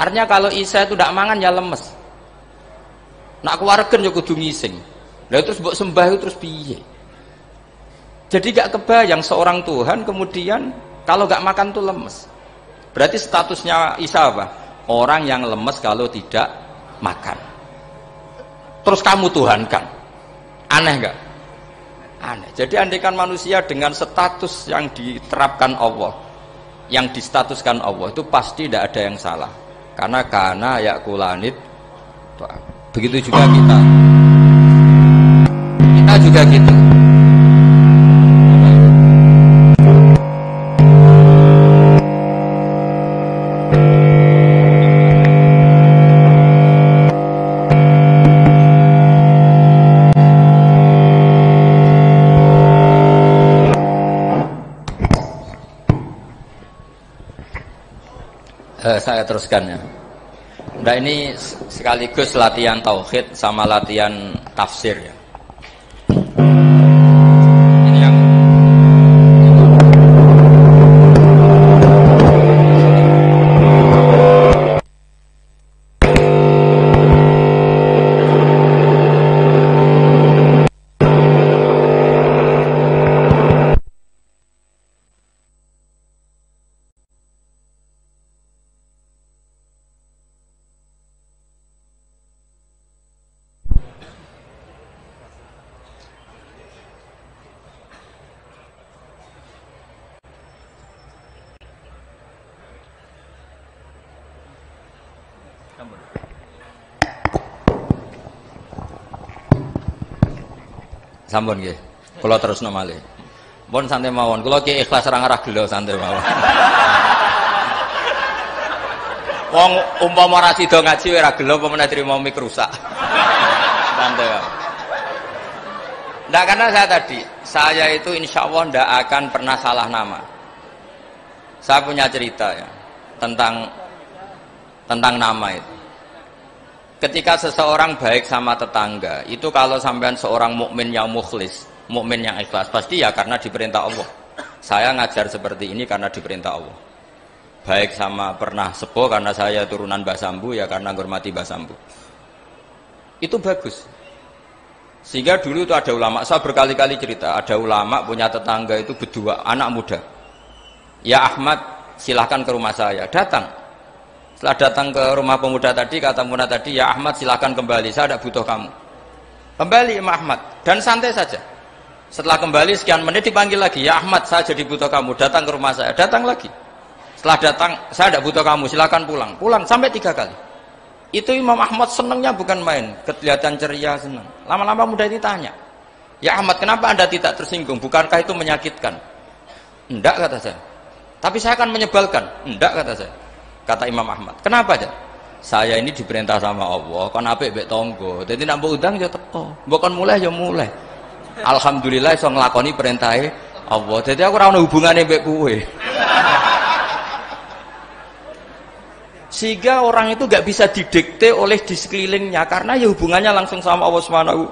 [SPEAKER 2] Artinya kalau Isa itu tidak mangan ya lemes. Nak keluargen ya kudu ngising. Lah terus mbok sembah terus piye? Jadi gak kebayang seorang Tuhan kemudian kalau gak makan tuh lemes. Berarti statusnya Isa apa? Orang yang lemes kalau tidak makan. Terus kamu Tuhan kan? Aneh gak? Aneh. Jadi andaikan manusia dengan status yang diterapkan Allah, yang distatuskan Allah, itu pasti tidak ada yang salah. Karena yakulanit. Begitu juga kita juga gitu. Saya teruskan ya. Nah ini sekaligus latihan tauhid sama latihan tafsir ya. Sampun nggih. Kula terusno malih. Pun santai mawon. Kula ki ikhlas ora ngarah gelo santai mawon. Wong umpama ora sida ngaji ora gelo apa meneh trimo mik rusak. Santai mawon. Ndak, karena saya itu insya Allah ndak akan pernah salah nama. Saya punya cerita ya tentang nama itu. Ketika seseorang baik sama tetangga, itu kalau sampean seorang mukmin yang mukhlis, mukmin yang ikhlas, pasti ya karena diperintah Allah. Saya ngajar seperti ini karena diperintah Allah. Baik sama pernah sepuh karena saya turunan Mbah Sambu, ya karena menghormati Mbah Sambu. Itu bagus. Sehingga dulu itu ada ulama, saya berkali-kali cerita, ada ulama punya tetangga itu berdua, anak muda. Ya Ahmad, silahkan ke rumah saya. Datang. Setelah datang ke rumah pemuda tadi, kata pemuda tadi, ya Ahmad silahkan kembali, saya tidak butuh kamu. Kembali Imam Ahmad, dan santai saja. Setelah kembali sekian menit dipanggil lagi, ya Ahmad saya jadi butuh kamu, datang ke rumah saya. Datang lagi. Setelah datang, saya tidak butuh kamu, silahkan pulang. Pulang sampai 3 kali. Itu Imam Ahmad senangnya bukan main, kelihatan ceria, senang. Lama-lama muda ini tanya, ya Ahmad kenapa anda tidak tersinggung, bukankah itu menyakitkan? Enggak, kata saya. Tapi saya akan menyebalkan. Enggak, kata saya. Kata Imam Ahmad, kenapa aja? Saya ini diperintah sama Allah, kon apik mbek tangga. Dadi nek mbok udang ya teko, mbok kon mulai ya mulai. Alhamdulillah iso nglakoni perintahe Allah. Dadi aku ora ono hubungane mbek kowe. Sehingga orang itu gak bisa didikte oleh di sekelilingnya karena ya hubungannya langsung sama Allah Subhanahu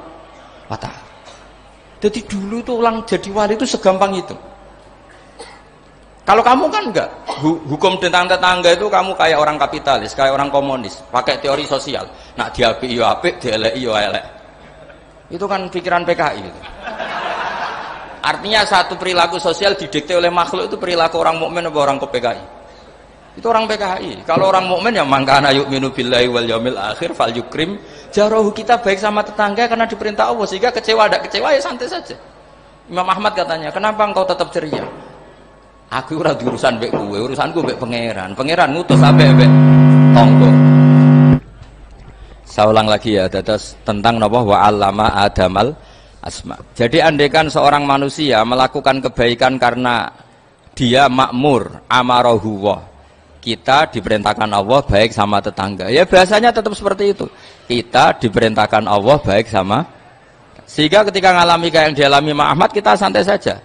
[SPEAKER 2] wa taala. Jadi dulu itu orang jadi wali itu segampang itu. Kalau kamu kan enggak, hukum tentang tetangga itu kamu kayak orang kapitalis, kayak orang komunis, pakai teori sosial. Nak diapik yo apik, dieleki yo elek. Itu kan pikiran PKI itu. Artinya satu perilaku sosial didikte oleh makhluk itu perilaku orang mukmin atau orang ke PKI. Itu orang PKI. Kalau orang mukmin ya mangkana yu'minu billahi wal yaumil akhir fal yukrim jarahu, kita baik sama tetangga karena diperintah Allah, sehingga kecewa ada kecewa ya santai saja. Imam Ahmad katanya, kenapa engkau tetap ceria? Aku ora urusan mbek kowe, urusanku mbek pangeran. Pangeran ngutus sampe mbek tangga. Saya ulang lagi ya, terus tentang napa wa 'allama adamal asma. Jadi andaikan seorang manusia melakukan kebaikan karena dia makmur, amarahu wa. Kita diperintahkan Allah baik sama tetangga. Ya bahasanya tetap seperti itu. Kita diperintahkan Allah baik sama. Sehingga ketika ngalami kayak yang dialami Imam Ahmad, kita santai saja.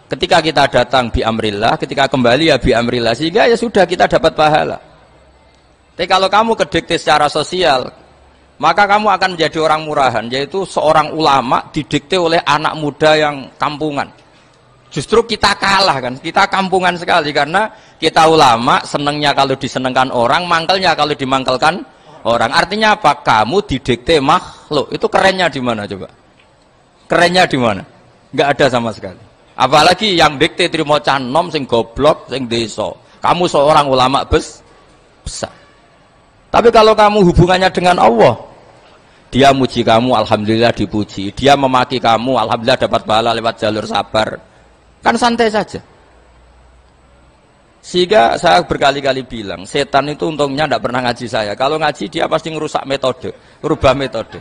[SPEAKER 2] Ketika kita datang bi amrillah, ketika kembali ya bi amrillah, sehingga ya sudah kita dapat pahala. Tapi kalau kamu kedikte secara sosial, maka kamu akan menjadi orang murahan, yaitu seorang ulama didikte oleh anak muda yang kampungan. Justru kita kalah kan, kita kampungan sekali karena kita ulama senengnya kalau disenengkan orang, mangkelnya kalau dimangkelkan orang. Artinya apa? Kamu didikte makhluk. Itu kerennya di mana coba? Kerennya di mana? Enggak ada sama sekali. Apalagi yang dikte trimo canom sing goblok sing desa. Kamu seorang ulama besar. Tapi kalau kamu hubungannya dengan Allah, dia muji kamu, alhamdulillah dipuji. Dia memaki kamu, alhamdulillah dapat pahala lewat jalur sabar. Kan santai saja. Sehingga saya berkali-kali bilang, setan itu untungnya tidak pernah ngaji saya. Kalau ngaji dia pasti ngerusak metode, rubah metode.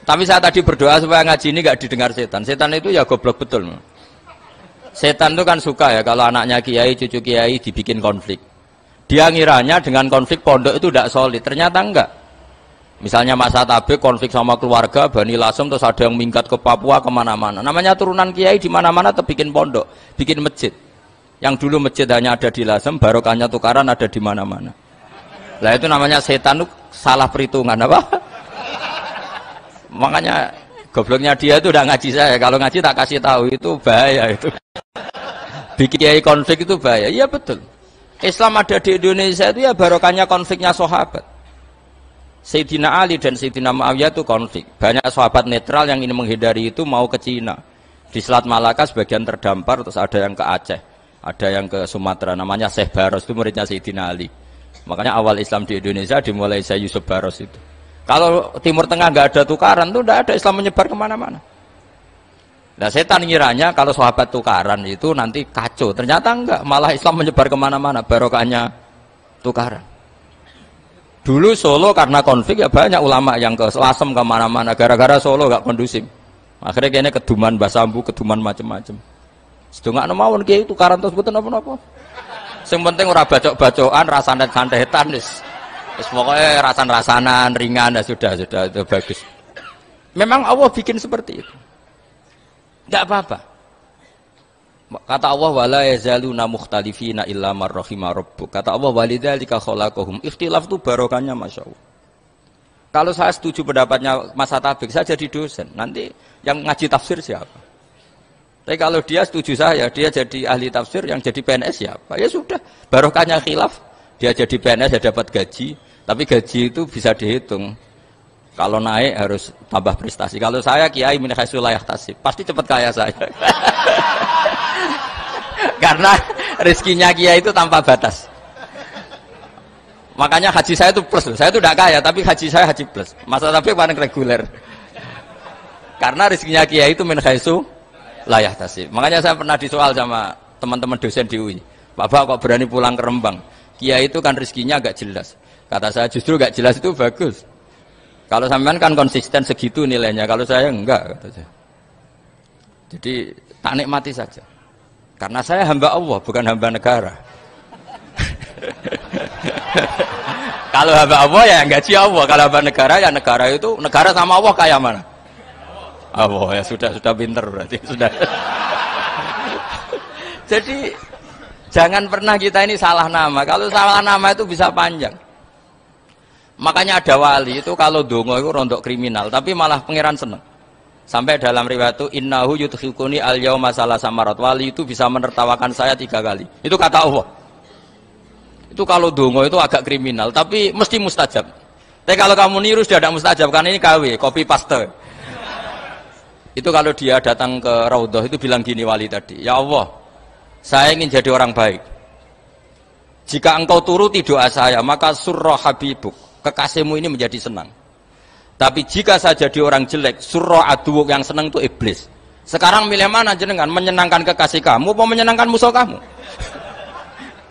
[SPEAKER 2] Tapi saya tadi berdoa supaya ngaji ini gak didengar setan. Setan itu ya goblok betul. Setan itu kan suka ya kalau anaknya kiai, cucu kiai dibikin konflik. Dia ngiranya dengan konflik pondok itu tidak solid. Ternyata enggak. Misalnya Mas Atabe konflik sama keluarga, Bani Lasem, terus ada yang minggat ke Papua kemana-mana. Namanya turunan kiai di mana-mana tetap bikin pondok, bikin masjid. Yang dulu masjid hanya ada di Lasem, barokahnya tukaran ada di mana-mana. Lah itu namanya setan itu salah perhitungan apa? Makanya gobloknya dia itu udah ngaji saya. Kalau ngaji tak kasih tahu itu bahaya itu. Bikin kiai konflik itu bahaya. Iya betul. Islam ada di Indonesia itu ya barokahnya konfliknya sahabat. Sayyidina Ali dan Sayyidina Muawiyah itu konflik. Banyak sahabat netral yang ingin menghindari itu mau ke Cina. Di Selat Malaka sebagian terdampar, terus ada yang ke Aceh, ada yang ke Sumatera. Namanya Syekh Baros, itu muridnya Sayyidina Ali. Makanya awal Islam di Indonesia dimulai Syekh Yusuf Baros itu. Kalau Timur Tengah nggak ada tukaran tuh nggak ada, Islam menyebar kemana-mana. Nah setan ngiranya kalau sahabat tukaran itu nanti kacau. Ternyata enggak, malah Islam menyebar kemana-mana, barokahnya tukaran. Dulu Solo karena konflik ya banyak ulama yang ke Lasem kemana-mana gara-gara Solo gak kondusif. Akhirnya kayaknya keduman basambu, keduman macem-macem. Sedungak mawon kiai tukaran terus mboten napa-napa. Sing penting ora bacok-bacokan, rasane santetan wis. Wis pokoke rasan-rasanan, ringan ya sudah itu bagus. Memang Allah bikin seperti itu. Enggak apa-apa. Kata Allah wala yazaluna mukhtalifina illa man rahima rabbuk. Kata Allah walidzalika khalaqahum. Ikhtilaf itu barokahnya masyaallah. Kalau saya setuju pendapatnya Mas Atabik, saya jadi dosen. Nanti yang ngaji tafsir siapa? Tapi kalau dia setuju saya, dia jadi ahli tafsir, yang jadi PNS siapa? Ya sudah, barokahnya khilaf. Dia jadi PNS, dia dapat gaji. Tapi gaji itu bisa dihitung. Kalau naik harus tambah prestasi. Kalau saya kiai min haitsu la yahtasib, pasti cepat kaya saya. Karena rezekinya kiai itu tanpa batas. Makanya haji saya itu plus. Saya itu tidak kaya, tapi haji saya haji plus. Masa tapi paling reguler. Karena rezekinya kiai itu min haitsu la yahtasib. Makanya saya pernah disoal sama teman-teman dosen di UI. Bapak kok berani pulang ke Rembang? Kiai itu kan rezekinya agak jelas. Kata saya justru agak jelas itu bagus. Kalau sampean kan konsisten segitu nilainya, kalau saya enggak, kata saya. Jadi tak nikmati saja. Karena saya hamba Allah, bukan hamba negara. Kalau hamba Allah ya gaji Allah, kalau hamba negara ya negara itu, negara sama Allah kayak mana? Allah ya sudah pinter berarti sudah. Jadi jangan pernah kita ini salah nama. Kalau salah nama itu bisa panjang. Makanya ada wali itu kalau dongo itu rontok kriminal, tapi malah pangeran seneng. Sampai dalam riwayat itu innahu yudkhiluni al-yauma salasa marat. Wali itu bisa menertawakan saya 3 kali. Itu kata Allah. Itu kalau dongo itu agak kriminal, tapi mesti mustajab. Tapi kalau kamu niru sudah ada mustajab, karena ini KW, copy paste. Itu kalau dia datang ke Raudhah itu bilang gini wali tadi, ya Allah, saya ingin jadi orang baik. Jika engkau turuti doa saya, maka surra habibuk, kekasihmu ini menjadi senang. Tapi jika saya jadi orang jelek, surra aduwuk, yang senang itu iblis. Sekarang milih mana jenengan? Menyenangkan kekasih kamu atau menyenangkan musuh kamu?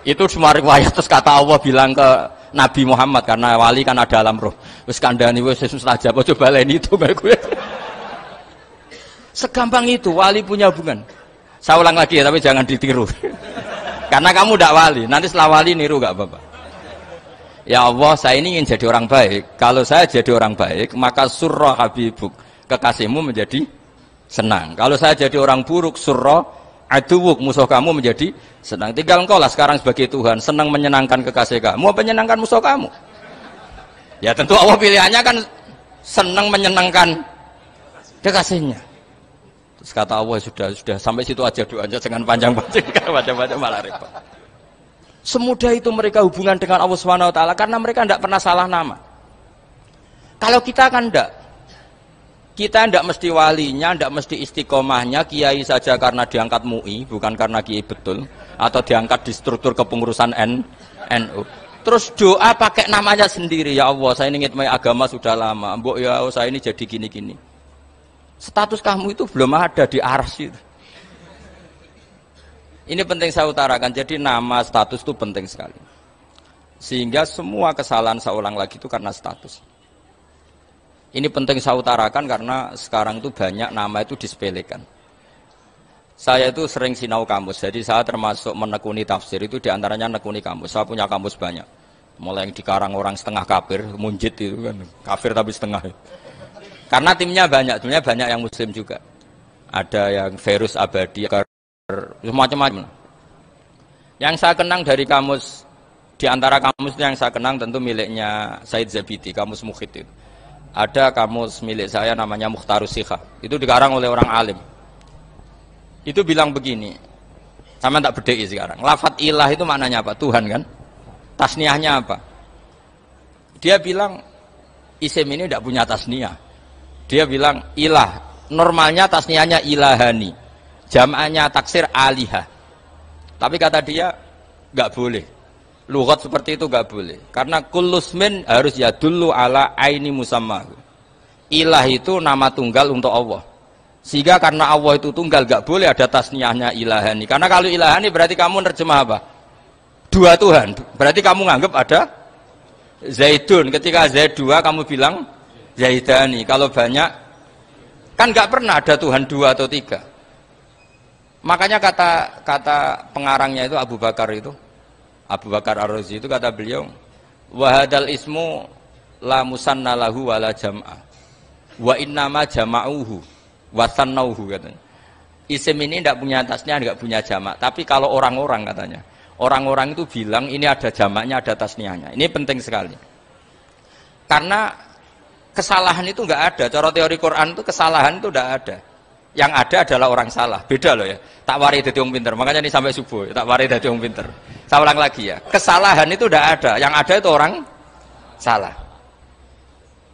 [SPEAKER 2] Itu semua riwayat. Terus kata Allah bilang ke Nabi Muhammad, karena wali kan ada alam roh. Wis kandhani wis mustajab, coba lain itu gue. Segampang itu wali punya hubungan. Saya ulang lagi ya, tapi jangan ditiru. Karena kamu tidak wali, nanti setelah wali niru gak apa-apa. Ya Allah, saya ini ingin jadi orang baik. Kalau saya jadi orang baik, maka surra habibuk, kekasihmu menjadi senang. Kalau saya jadi orang buruk, surra aduwuk, musuh kamu menjadi senang. Tinggal engkau lah sekarang sebagai Tuhan, senang menyenangkan kekasih kamu, apa menyenangkan musuh kamu? Ya tentu Allah pilihannya kan senang menyenangkan kekasihnya. Terus kata Allah, sudah sampai situ aja doanya, jangan panjang-panjang, macam-macam malah repot. Semudah itu mereka hubungan dengan Allah Subhanahu wa taala karena mereka tidak pernah salah nama. Kalau kita kan tidak. Kita tidak mesti walinya, tidak mesti istiqomahnya, kiai saja karena diangkat MUI, bukan karena kiai betul, atau diangkat di struktur kepengurusan NU. Terus doa pakai namanya sendiri, ya Allah, saya ini ngitmai agama sudah lama, mbok ya saya ini jadi gini-gini. Status kamu itu belum ada di arsy. Ini penting saya utarakan, jadi nama status itu penting sekali. Sehingga semua kesalahan saya ulang lagi itu karena status. Ini penting saya utarakan karena sekarang itu banyak nama itu disepelekan. Saya itu sering sinau kamus, jadi saya termasuk menekuni tafsir itu diantaranya menekuni kamus. Saya punya kamus banyak, mulai yang dikarang orang setengah kafir, munjid itu kan, kafir tapi setengah. Karena timnya banyak yang muslim juga. Ada yang Virus Abadi, macam-macam. Yang saya kenang dari kamus, di antara kamus yang saya kenang tentu miliknya Said Zabidi, kamus Mukhid itu. Ada kamus milik saya namanya Mukhtarus Sikhah, itu dikarang oleh orang alim. Itu bilang begini, sama tak bedai sekarang. Lafat ilah itu maknanya apa? Tuhan kan? Tasniahnya apa? Dia bilang isim ini tidak punya tasniah. Dia bilang ilah, normalnya tasniahnya ilahani, jam'anya taksir alihah. Tapi kata dia nggak boleh. Lughat seperti itu nggak boleh. Karena kullusmin harus yadullu ala aini musamma. Ilah itu nama tunggal untuk Allah. Sehingga karena Allah itu tunggal nggak boleh ada tasniahnya ilahani. Karena kalau ilahani berarti kamu nerjemah apa? Dua Tuhan. Berarti kamu nganggap ada Zaidun, ketika Zaid 2 kamu bilang Zaidani. Kalau banyak kan nggak pernah ada Tuhan 2 atau 3. Makanya kata pengarangnya itu Abu Bakar Ar-Razi itu kata beliau, wahadal ismu la musanna lahu wala jam'a wa innama jama'uhu wa sannauhu katanya. Isim ini tidak punya tasnya, tidak punya jamak. Tapi kalau orang-orang katanya, orang-orang itu bilang ini ada jamaknya, ada tasniahnya. Ini penting sekali. Karena kesalahan itu nggak ada. Cara teori Quran itu kesalahan itu tidak ada. Yang ada adalah orang salah. Beda loh ya. Tak wari dadi wong pinter. Makanya ini sampai subuh. Tak wari dadi wong pinter. Saya ulang lagi ya. Kesalahan itu tidak ada. Yang ada itu orang salah.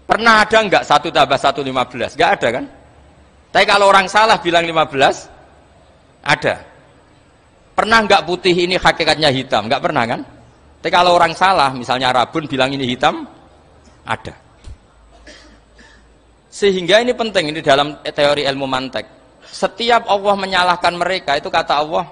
[SPEAKER 2] Pernah ada nggak 1 tambah 1 15? Nggak ada kan? Tapi kalau orang salah bilang 15, ada. Pernah nggak putih ini hakikatnya hitam? Nggak pernah kan? Tapi kalau orang salah, misalnya Rabun bilang ini hitam, ada. Sehingga ini penting, ini dalam teori ilmu mantek. Setiap Allah menyalahkan mereka, itu kata Allah,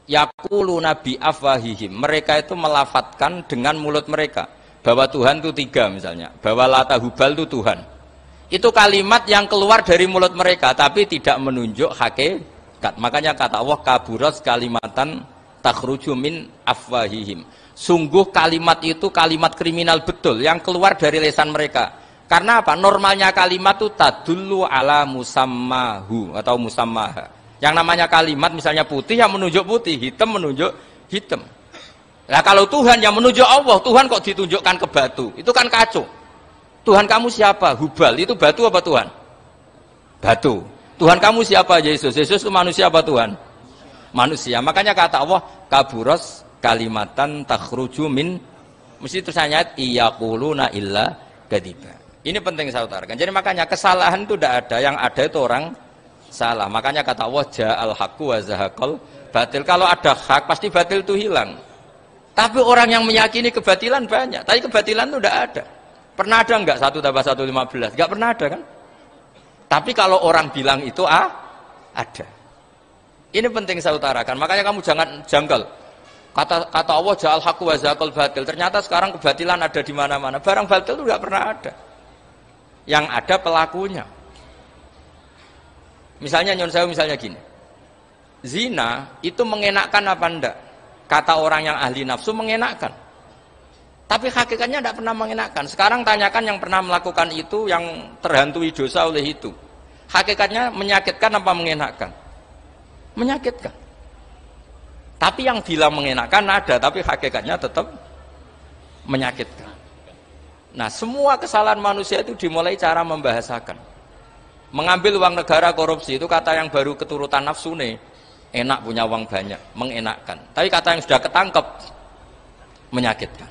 [SPEAKER 2] yaquluna bi afwahihim. Mereka itu melafatkan dengan mulut mereka bahwa Tuhan itu 3 misalnya, bahwa Lata Hubal itu Tuhan. Itu kalimat yang keluar dari mulut mereka, tapi tidak menunjuk hakikat. Makanya kata Allah, kaburas kalimatan takhruju min afwahihim. Sungguh kalimat itu kalimat kriminal betul yang keluar dari lisan mereka. Karena apa? Normalnya kalimat itu tadullu ala musammahu atau musammaha. Yang namanya kalimat misalnya putih yang menunjuk putih, hitam menunjuk hitam. Nah kalau Tuhan yang menunjuk Allah, Tuhan kok ditunjukkan ke batu? Itu kan kacau. Tuhan kamu siapa? Hubal. Itu batu apa Tuhan? Batu. Tuhan kamu siapa? Yesus. Yesus itu manusia apa Tuhan? Manusia. Makanya kata Allah, kaburos kalimatan takhruju min, mesti tulisannya iyaquluna illa kadiba. Ini penting saya utarakan. Jadi makanya kesalahan itu tidak ada, yang ada itu orang salah. Makanya kata Allah, ja'al haqqu wa zahaqal batil. Kalau ada hak pasti batil itu hilang. Tapi orang yang meyakini kebatilan banyak, tapi kebatilan itu tidak ada. Pernah ada enggak 1 tambah 1 15? Enggak pernah ada kan? Tapi kalau orang bilang itu ada. Ini penting saya utarakan. Makanya kamu jangan janggal. Kata Allah ja'al haqqu wa zahaqal batil. Ternyata sekarang kebatilan ada di mana-mana. Barang batil itu enggak pernah ada. Yang ada pelakunya. Misalnya nyon saya misalnya gini. Zina itu mengenakkan apa enggak? Kata orang yang ahli nafsu mengenakkan. Tapi hakikatnya tidak pernah mengenakkan. Sekarang tanyakan yang pernah melakukan itu, yang terhantui dosa oleh itu. Hakikatnya menyakitkan apa mengenakkan? Menyakitkan. Tapi yang bilang mengenakkan ada, tapi hakikatnya tetap menyakitkan. Nah, semua kesalahan manusia itu dimulai cara membahasakan. Mengambil uang negara korupsi itu kata yang baru keturutan nafsu nih. Enak punya uang banyak, mengenakkan. Tapi kata yang sudah ketangkep, menyakitkan.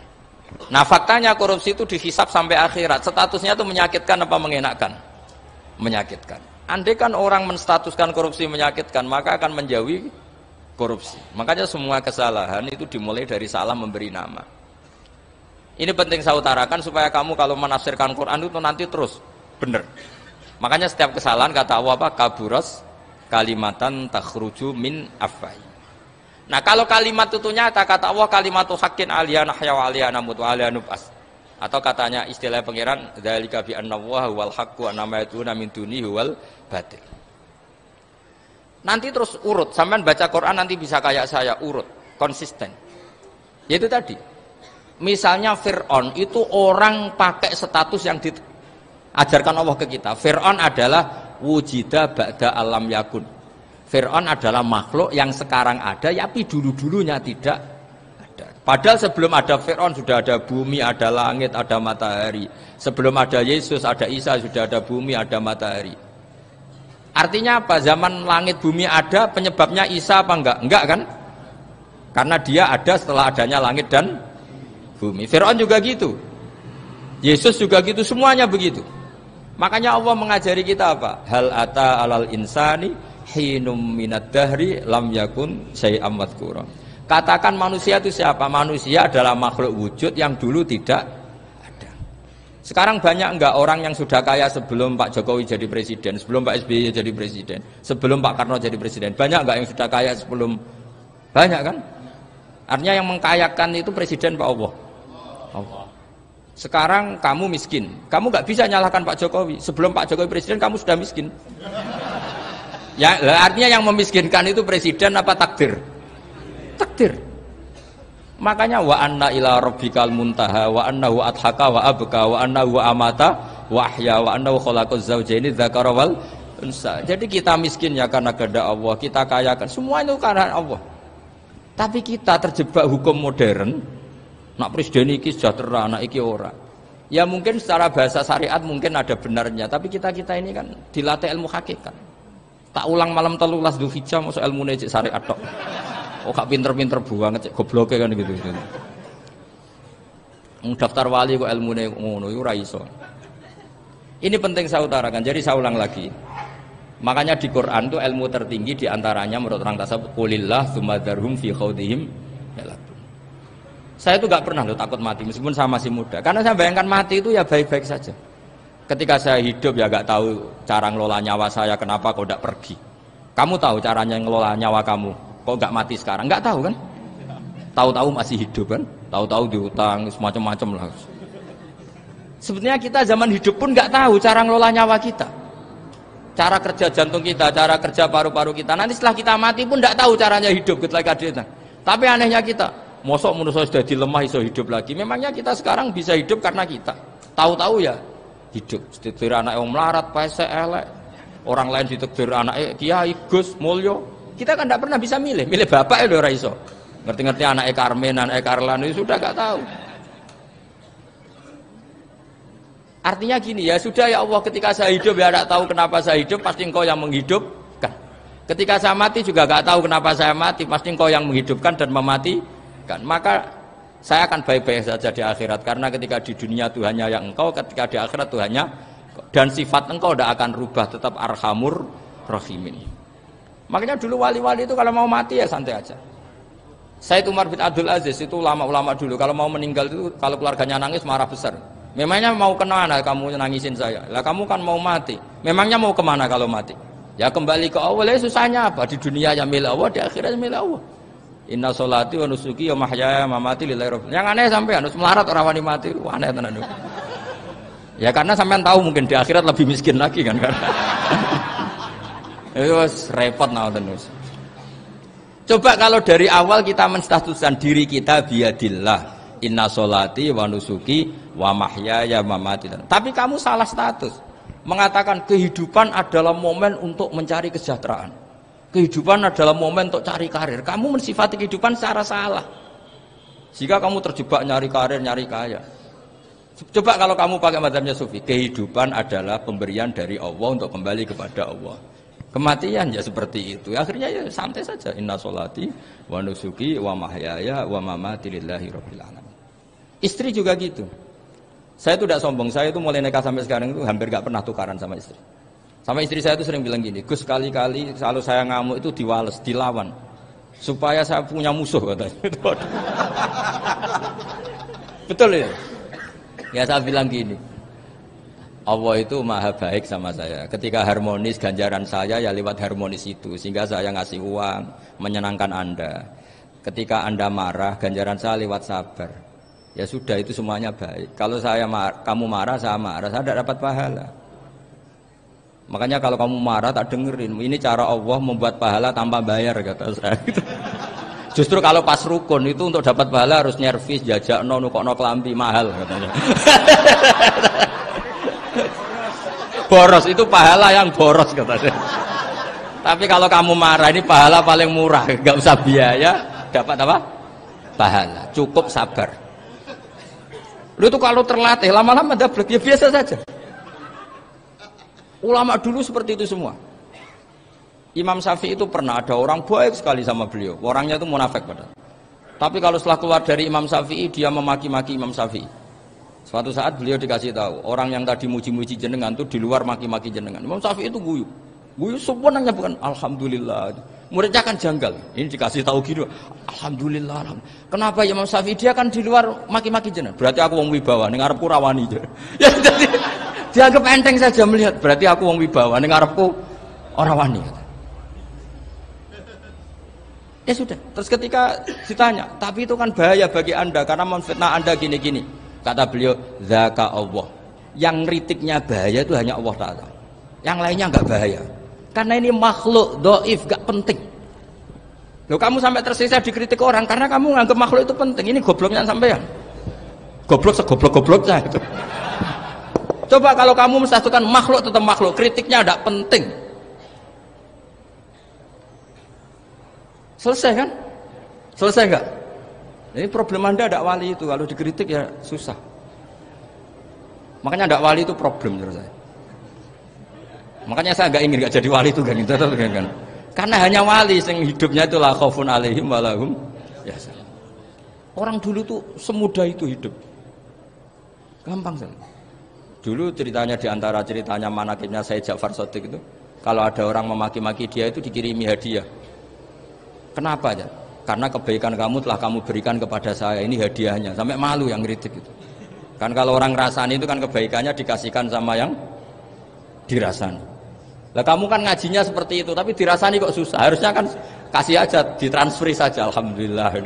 [SPEAKER 2] Nah faktanya korupsi itu dihisap sampai akhirat. Statusnya itu menyakitkan apa mengenakkan? Menyakitkan. Andai kan orang menstatuskan korupsi menyakitkan, maka akan menjauhi korupsi. Makanya semua kesalahan itu dimulai dari salah memberi nama. Ini penting saya utarakan supaya kamu kalau menafsirkan Quran itu nanti terus benar. Makanya setiap kesalahan kata Allah apa? Kaburas kalimatan takhruju min afwahi. Nah kalau kalimat itu nyata kata Allah kalimatu haqqin aliyana nahya wa aliyana mut wa aliyana nub'as. Atau katanya istilah pangeran dzalika bi annallaha wal haqqu wa nama yatuna min dunihi wal batil. Nanti terus urut, sampean baca Quran nanti bisa kayak saya urut, konsisten. Yaitu tadi. Misalnya Fir'aun itu orang pakai status yang diajarkan Allah ke kita. Fir'aun adalah wujida ba'da alam yakun. Fir'aun adalah makhluk yang sekarang ada, tapi dulu-dulunya tidak ada. Padahal sebelum ada Fir'aun sudah ada bumi, ada langit, ada matahari. Sebelum ada Yesus, ada Isa, sudah ada bumi, ada matahari. Artinya apa? Zaman langit bumi ada, penyebabnya Isa apa enggak? Enggak kan? Karena dia ada setelah adanya langit dan bumi. Fir'aun juga gitu. Yesus juga gitu, semuanya begitu. Makanya Allah mengajari kita apa? Hal ata alal insani hinum minad dahri lam yakun syai'am madhkura. Katakan manusia itu siapa? Manusia adalah makhluk wujud yang dulu tidak ada. Sekarang banyak enggak orang yang sudah kaya sebelum Pak Jokowi jadi presiden, sebelum Pak SBY jadi presiden, sebelum Pak Karno jadi presiden? Banyak enggak yang sudah kaya sebelum? Banyak kan? Artinya yang mengkayakan itu presiden Pak Allah. Allah. Sekarang kamu miskin, kamu nggak bisa nyalahkan Pak Jokowi. Sebelum Pak Jokowi presiden, kamu sudah miskin. Ya, artinya yang memiskinkan itu presiden apa takdir? Takdir. Makanya wa anna ila rabbikal muntaha wa annahu adhaka wa abka wa annahu amata wa ahya wa annahu khalaqaz zawjaini dzakara wal unsa. Jadi kita miskin ya karena kehendak Allah, kita kaya kan semua itu karena Allah. Tapi kita terjebak hukum modern. Nak presiden iki sejahtera, nak iki ora. Ya mungkin secara bahasa syariat mungkin ada benarnya, tapi kita ini kan dilatih ilmu hakikat. Tak ulang malam 13 Dzulhijjah masuk ilmune cek syariat tok. Oh gak pinter-pinter banget cek gobloke kan gitu. Daftar wali kok ilmune ngono iku ora iso. Ini penting saya utarakan. Jadi saya ulang lagi. Makanya di Quran itu ilmu tertinggi diantaranya menurut orang tasawuf qulillah tsumadzarhum fi khaudihim yalabun. Saya itu gak pernah loh takut mati meskipun saya masih muda. Karena saya bayangkan mati itu ya baik-baik saja. Ketika saya hidup ya gak tahu cara ngelola nyawa saya, kenapa kok gak pergi. Kamu tahu caranya ngelola nyawa kamu, kok gak mati sekarang? Gak tahu kan? Tahu-tahu masih hidup kan? Tahu-tahu diutang, semacam-macam lah. Sebetulnya kita zaman hidup pun gak tahu cara ngelola nyawa kita. Cara kerja jantung kita, cara kerja paru-paru kita. Nanti setelah kita mati pun gak tahu caranya hidup ketika kita. Tapi anehnya kita, mosok manusia sudah dilemah iso hidup lagi. Memangnya kita sekarang bisa hidup karena kita. Tahu-tahu ya hidup. Ditakdir anak yang melarat, paese elek. Orang lain ditakdir anak Kiai Gus Mulyo. Kita kan tidak pernah bisa milih bapak ya ora iso. Ngerti-ngerti anak Karmen, anak Karlan itu sudah gak tahu. Artinya gini ya, sudah ya Allah, ketika saya hidup ya tidak tahu kenapa saya hidup, pasti Engkau yang menghidupkan. Ketika saya mati juga gak tahu kenapa saya mati, pasti Engkau yang menghidupkan dan mematikan. Maka saya akan baik-baik saja di akhirat, karena ketika di dunia Tuhannya yang Engkau, ketika di akhirat Tuhannya, dan sifat Engkau tidak akan rubah, tetap Arhamur Rahimin. Makanya dulu wali-wali itu kalau mau mati ya santai aja. Said Umar bin Abdul Aziz itu ulama-ulama dulu, kalau mau meninggal itu kalau keluarganya nangis marah besar. Memangnya mau kemana kamu nangisin saya? Lah kamu kan mau mati. Memangnya mau kemana kalau mati? Ya kembali ke Allah. Ya susahnya apa? Di dunia ya milik Allah, di akhirat milik Allah. Inna sholati wa nusuki wa mahyaya wa mamati lillahi rabbil alamin. Yang aneh sampean harus melarat orang wani mati. Wah, aneh tenan itu. Ya karena sampean tahu mungkin di akhirat lebih miskin lagi kan. Itu repot naon terus. Coba kalau dari awal kita menstatuskan diri kita biadillah. Inna sholati wa nusuki wa mahyaya wa mamati. Tapi kamu salah status. Mengatakan kehidupan adalah momen untuk mencari kesejahteraan. Kehidupan adalah momen untuk cari karir. Kamu mensifati kehidupan secara salah. Jika kamu terjebak nyari karir, nyari kaya. Coba kalau kamu pakai mazhabnya Sufi, kehidupan adalah pemberian dari Allah untuk kembali kepada Allah. Kematian ya seperti itu. Akhirnya ya santai saja. Inna sholati wa nusuki wa mahyaya wa mamati lillahi rabbil alamin. Istri juga gitu. Saya itu tidak sombong. Saya itu mulai nikah sampai sekarang itu hampir gak pernah tukaran sama istri. Sama istri saya itu sering bilang gini, Gus kali-kali kalau saya ngamuk itu diwales, dilawan. Supaya saya punya musuh katanya. Betul ya? Ya saya bilang gini. Allah itu maha baik sama saya. Ketika harmonis, ganjaran saya ya lewat harmonis itu. Sehingga saya ngasih uang, menyenangkan Anda. Ketika Anda marah, ganjaran saya lewat sabar. Ya sudah, itu semuanya baik. Kalau kamu marah, saya tidak dapat pahala. Makanya kalau kamu marah, tak dengerin. Ini cara Allah membuat pahala tanpa bayar, kata saya. Justru kalau pas rukun itu untuk dapat pahala harus nyervis, jajak, nukokno kelambi, mahal katanya. Boros itu pahala yang boros katanya. Tapi kalau kamu marah ini pahala paling murah, nggak usah biaya, dapat apa? Pahala, cukup sabar. Lu itu kalau terlatih lama-lama dapat ya biasa saja. Ulama dulu seperti itu semua. Imam Syafi'i itu pernah ada orang baik sekali sama beliau, orangnya itu munafik padahal. Tapi kalau setelah keluar dari Imam Syafi'i dia memaki-maki Imam Syafi'i. Suatu saat beliau dikasih tahu, orang yang tadi muji-muji jenengan itu di luar maki-maki jenengan. Imam Syafi'i itu guyu sebenarnya bukan alhamdulillah. Muridnya kan janggal. Ini dikasih tahu gitu, alhamdulillah. Kenapa Imam Syafi'i dia kan di luar maki-maki jenengan? Berarti aku wong wibawa, ning ngarepku rawani. Ya jadi dianggap enteng saja melihat, berarti aku wong wibawa, ning ngarepku ora wani. Ya sudah. Terus ketika ditanya, tapi itu kan bahaya bagi Anda karena memfitnah Anda gini-gini. Kata beliau, zaka Allah. Yang kritiknya bahaya itu hanya Allah Ta'ala. Yang lainnya enggak bahaya. Karena ini makhluk dhaif, enggak penting. Loh, kamu sampai tersisa dikritik orang karena kamu nganggap makhluk itu penting. Ini gobloknya sampean. Goblok segoblok-gobloknya itu. Coba kalau kamu mensatukan makhluk tetap makhluk, kritiknya tidak penting. Selesai kan? Selesai enggak? Ini problem Anda ada wali itu, kalau dikritik ya susah. Makanya ada wali itu problem menurut saya. Makanya saya enggak ingin enggak jadi wali itu kan. Karena hanya wali yang hidupnya itu la khaufun alaihim wa lahum yahzanun. Orang dulu tuh semudah itu hidup. Gampang sekali. Dulu ceritanya di antara ceritanya manakibnya Sayyid Ja'far Shadiq itu, kalau ada orang memaki-maki dia itu dikirimi hadiah. Kenapa ya? Karena kebaikan kamu telah kamu berikan kepada saya, ini hadiahnya. Sampai malu yang kritik itu. Kan kalau orang rasani itu kan kebaikannya dikasihkan sama yang dirasani. Lah kamu kan ngajinya seperti itu, tapi dirasani kok susah. Harusnya kan kasih aja, ditransferi saja. Alhamdulillah.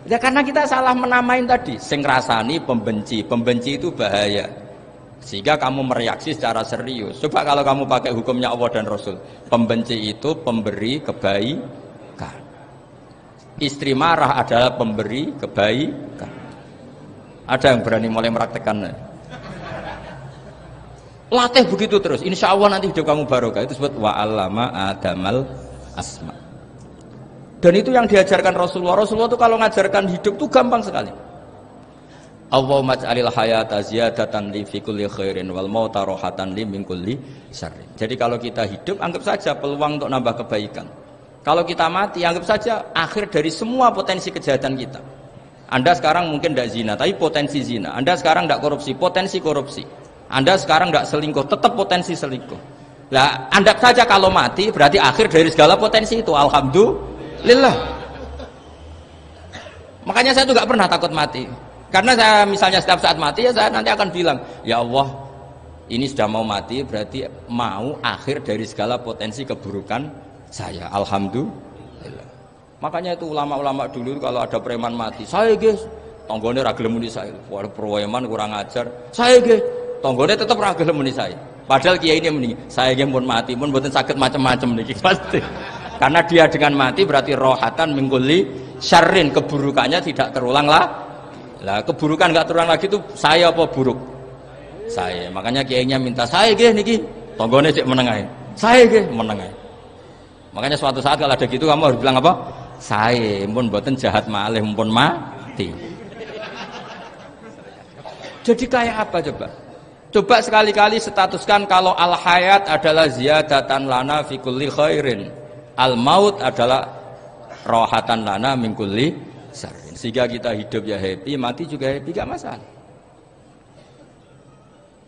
[SPEAKER 2] Ya karena kita salah menamain tadi. Sing rasani pembenci, pembenci itu bahaya. Sehingga kamu mereaksi secara serius. Coba kalau kamu pakai hukumnya Allah dan Rasul. Pembenci itu pemberi kebaikan. Istri marah adalah pemberi kebaikan. Ada yang berani mulai meraktekannya? Latih begitu terus, insya Allah nanti hidup kamu barokah. Itu disebut wa'allama adamal asma. Dan itu yang diajarkan Rasulullah. Rasulullah itu kalau ngajarkan hidup itu gampang sekali. Allahumma ja'alil hayata ziyadatan li fi kulli khairin wal mauta rohatan li min kulli syarrin. Jadi kalau kita hidup anggap saja peluang untuk nambah kebaikan. Kalau kita mati anggap saja akhir dari semua potensi kejahatan kita. Anda sekarang mungkin tidak zina, tapi potensi zina. Anda sekarang tidak korupsi, potensi korupsi. Anda sekarang tidak selingkuh, tetap potensi selingkuh. Lah, anggap saja kalau mati berarti akhir dari segala potensi itu. Alhamdulillah. Makanya saya juga pernah takut mati. Karena saya misalnya setiap saat mati ya saya nanti akan bilang, ya Allah, ini sudah mau mati berarti mau akhir dari segala potensi keburukan saya. Alhamdulillah. Makanya itu ulama-ulama dulu kalau ada preman mati, saya guys, tonggone ra gelem muni saya. Waduh preman kurang ajar. Saya guys, tonggone tetap ra gelem muni saya. Padahal kiai ini muni, saya nggih pun mati pun mboten saged macam-macam niki pasti. Karena dia dengan mati berarti rohatan mengkuli syarrin, keburukannya tidak terulang lah. Lah keburukan enggak terulang lagi itu saya apa buruk? Saya. Makanya kiainya minta saya nggih niki tonggone sik meneng ae. Saya nggih meneng ae. Makanya suatu saat kalau ada gitu kamu harus bilang apa? Saya pun mboten jahat malih pun mati. Jadi kayak apa coba? Coba sekali-kali statuskan kalau al-hayat adalah ziyadatan lana fi kulli khairin. Al-maut adalah rohatan lana min kulli syarrin. Sehingga kita hidup ya happy, mati juga happy, gak masalah.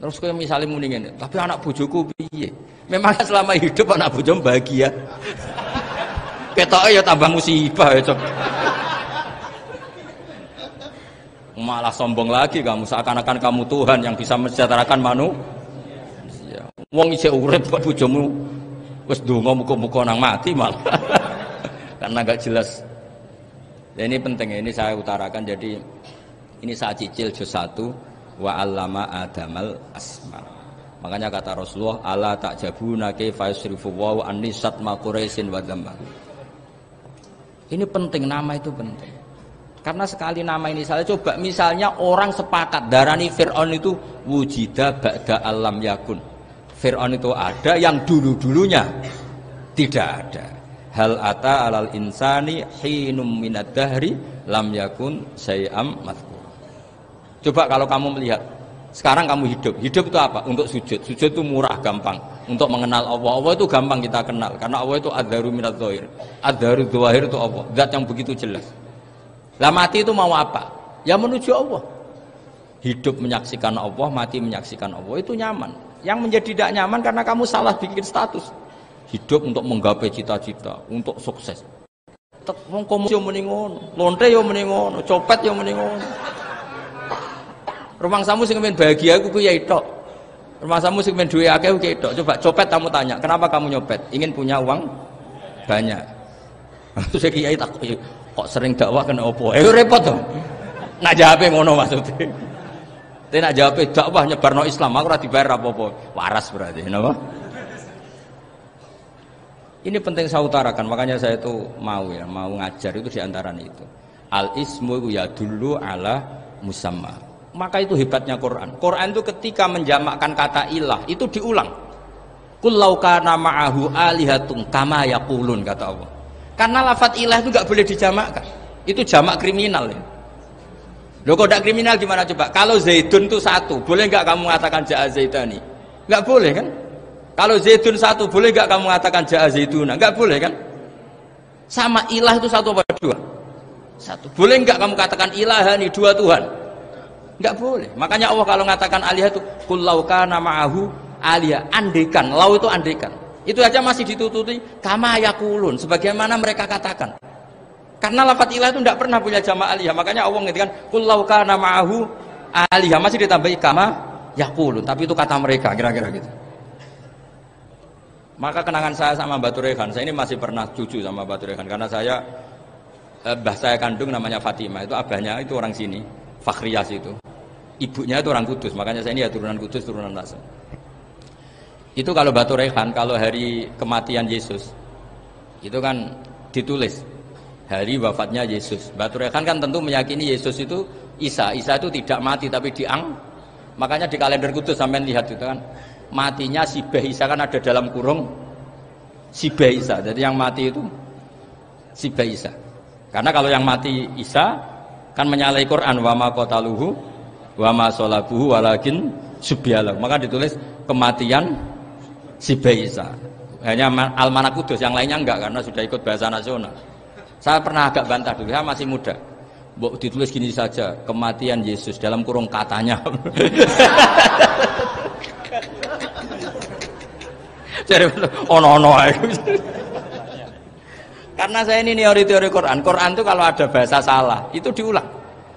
[SPEAKER 2] Terus kayak misalnya muni ngene, tapi anak bojoku piye? Memang selama hidup anak bojomu bahagia. Ketoke ya tambah musibah ya, Cok. Malah sombong lagi kamu, seakan-akan kamu Tuhan yang bisa mensejahterakan manusia. Wong isih urip kok bojomu wis ndonga muga-muga nang mati malah. Karena enggak jelas. Dan ini penting, ini saya utarakan. Jadi ini saya cicil juz 1 wa 'allama adamal asma. Makanya kata Rasulullah, ala ta'jabuna kaifa yusrifu wa annisat ma quraisin wa dzamma. Ini penting, nama itu penting. Karena sekali nama ini saya coba misalnya orang sepakat darani Fir'aun itu wujida ba'da alam yakun. Fir'aun itu ada yang dulu-dulunya tidak ada. Hal ata alal insani hinum minad dahri lam yakun syai'am madhkur. Coba kalau kamu melihat sekarang kamu hidup itu apa? Untuk sujud. Sujud itu murah, gampang. Untuk mengenal Allah. Allah itu gampang kita kenal karena Allah itu adzaru minadz dzahir. Adzaru dzahir itu Allah, zat yang begitu jelas. Lah mati itu mau apa? Ya menuju Allah. Hidup menyaksikan Allah, mati menyaksikan Allah, itu nyaman. Yang menjadi tidak nyaman karena kamu salah bikin status. Hidup untuk menggapai cita-cita, untuk sukses. Wong komunis yo muni ngono, lonte yo muni ngono, copet yo muni ngono. Rumangsamu sing men bahagia iku piye tok? Rumangsamu sing men duwe akeh piye tok? Coba copet kamu tanya, kenapa kamu nyopet? Ingin punya uang banyak. Terus kiai takut, kok sering dakwah kena opo? Repot to. Nak jawabe ngono maksudnya. Tapi nak jawabe dakwah nyebarno Islam, aku ora dibayar apa-apa. Waras berarti, napa? Ini penting saya utarakan, makanya saya itu mau ngajar itu diantaranya itu. Al ismu ya dulu ala musamma. Maka itu hebatnya Quran. Quran itu ketika menjamakkan kata ilah itu diulang. Qul law kana ma'ahu alihatun kama yaqulun, kata Allah. Karena lafadz ilah itu enggak boleh dijamakkan. Itu jamak kriminal ya. Loh kok tidak kriminal gimana coba? Kalau Zaidun itu satu, boleh enggak kamu mengatakan ja'a Zaidani? Enggak boleh kan? Kalau Zaidun satu, boleh enggak kamu mengatakan ja'a Zaiduna? Enggak boleh kan? Sama ilah itu satu apa dua? Satu. Boleh enggak kamu katakan ilahani, dua Tuhan? Enggak boleh. Makanya Allah kalau mengatakan alihah itu qul law kana ma'ahu alihah, andekan, lau itu andekan. Itu aja masih ditututi kama yaqulun, sebagaimana mereka katakan. Karena lafadz ilah itu tidak pernah punya jamak alihah. Makanya Allah mengatakan qul law kana ma'ahu alihah, masih ditambahi kama yaqulun, tapi itu kata mereka kira-kira gitu. Maka kenangan saya sama Batu Rehan, saya ini masih pernah cucu sama Batu Rehan karena saya mbah saya kandung namanya Fatimah, itu abahnya itu orang sini, Fakhriyas itu. Ibunya itu orang Kudus, makanya saya ini ya turunan Kudus, turunan Nasr. Itu kalau Batu Rehan, kalau hari kematian Yesus, itu kan ditulis hari wafatnya Yesus. Batu Rehan kan tentu meyakini Yesus itu Isa itu tidak mati tapi makanya di kalender Kudus sampai lihat itu kan, matinya Sibeh Isa kan ada dalam kurung Sibeh Isa. Jadi yang mati itu Sibeh Isa. Karena kalau yang mati Isa kan menyalahi Quran, wa ma qataluhu wa ma salabuhu walakin subyalah. Maka ditulis kematian Sibeh Isa. Hanya Almanak Kudus, yang lainnya enggak karena sudah ikut bahasa nasional. Saya pernah agak bantah dulu, saya masih muda. Mbok ditulis gini saja, kematian Yesus dalam kurung katanya. Jadi ono karena saya ini teori Quran. Quran itu kalau ada bahasa salah itu diulang.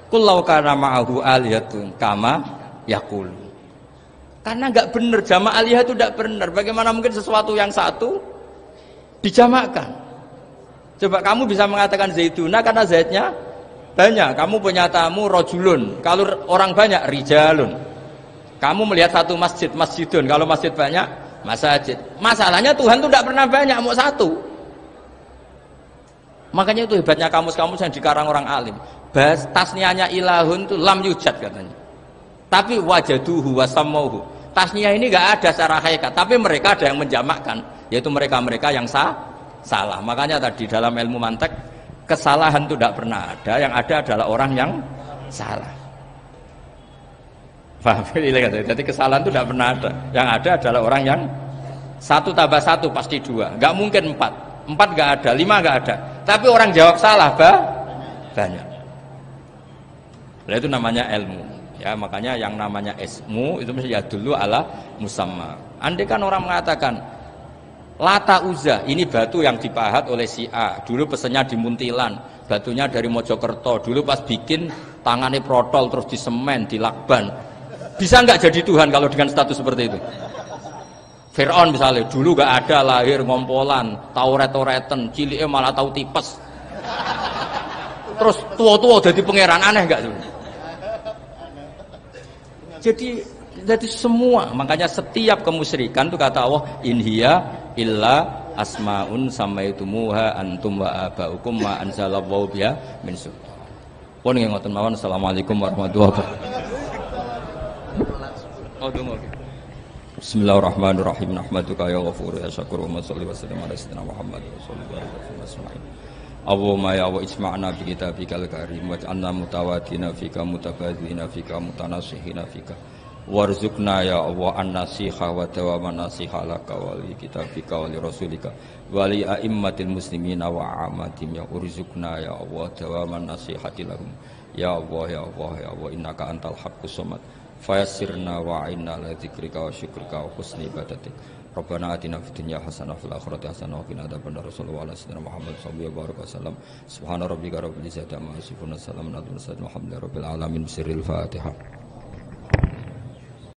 [SPEAKER 2] Qul law kana ma'ahu alihatun kama yaqul. Karena enggak benar, jamak alihah itu enggak benar. Bagaimana mungkin sesuatu yang satu dijamakkan? Coba kamu bisa mengatakan Zaiduna karena Zaidnya banyak. Kamu punya tamu rojulun. Kalau orang banyak rijalun. Kamu melihat satu masjid, masjidun. Kalau masjid banyak, masjid. Masalahnya Tuhan itu tidak pernah banyak, mau satu. Makanya itu hebatnya kamus-kamus yang dikarang orang alim. Tasniahnya ilahun itu lam yujad katanya. Tapi wajaduhu wasamauhu. Tasniah ini enggak ada secara hakikat, tapi mereka ada yang menjamakkan, yaitu mereka-mereka yang salah. Makanya tadi dalam ilmu mantek, kesalahan itu tidak pernah ada, yang ada adalah orang yang salah. Paham? Jadi kesalahan itu tidak pernah ada, yang ada adalah orang yang satu tambah satu pasti dua, nggak mungkin empat nggak ada, lima nggak ada, tapi orang jawab salah banyak. Nah, itu namanya ilmu ya. Makanya yang namanya ismu itu mesti ya dulu ala musamma. Andai kan orang mengatakan Lata Uzza, ini batu yang dipahat oleh si A. Dulu pesennya di Muntilan, batunya dari Mojokerto. Dulu pas bikin tangannya protol terus disemen, dilakban. Bisa nggak jadi Tuhan kalau dengan status seperti itu? Fir'aun misalnya, dulu nggak ada, lahir ngompolan, tahu retoreten, ciliknya malah tahu tipes. Terus tua-tua jadi pangeran, aneh nggak tuh? Jadi semua, makanya setiap kemusyrikan itu kata Allah, inhiya illa asmaun samaitumuha antum wa abaukum ma anzalallahu biha min sultan. Pun nggih ngoten mawon. Assalamualaikum warahmatullahi wabarakatuh. Bismillahirrahmanirrahim. Nahmaduka ya ghafur ya syakur wa sholli wa sallim ala sayyidina Muhammad wa sallallahu alaihi wasallam. Allahumma ya wa isma'na bi kitabikal karim waj'alna mutawadina fika mutabadzina fika mutanasihina fika. Warzuqna ya Allah an-nasiha wa dawaman nasiha laka wa li kitabika wa li rasulika wa li a'immatil muslimina wa amatim ya urzuqna ya Allah dawaman nasihati lahum ya Allah ya Allah ya Allah innaka antal haqqus samad fayassirna wa inna la dzikrika wa syukrika wa husni ibadatik. Rabbana atina fid dunya hasanah fil akhirati hasanah wa qina adzabannar. Sallallahu alaihi wasallam Muhammad sallallahu alaihi wasallam. Subhana rabbika rabbil izzati amma yasifun wa salamun alal mursalin walhamdulillahi rabbil alamin. Sirril Fatihah.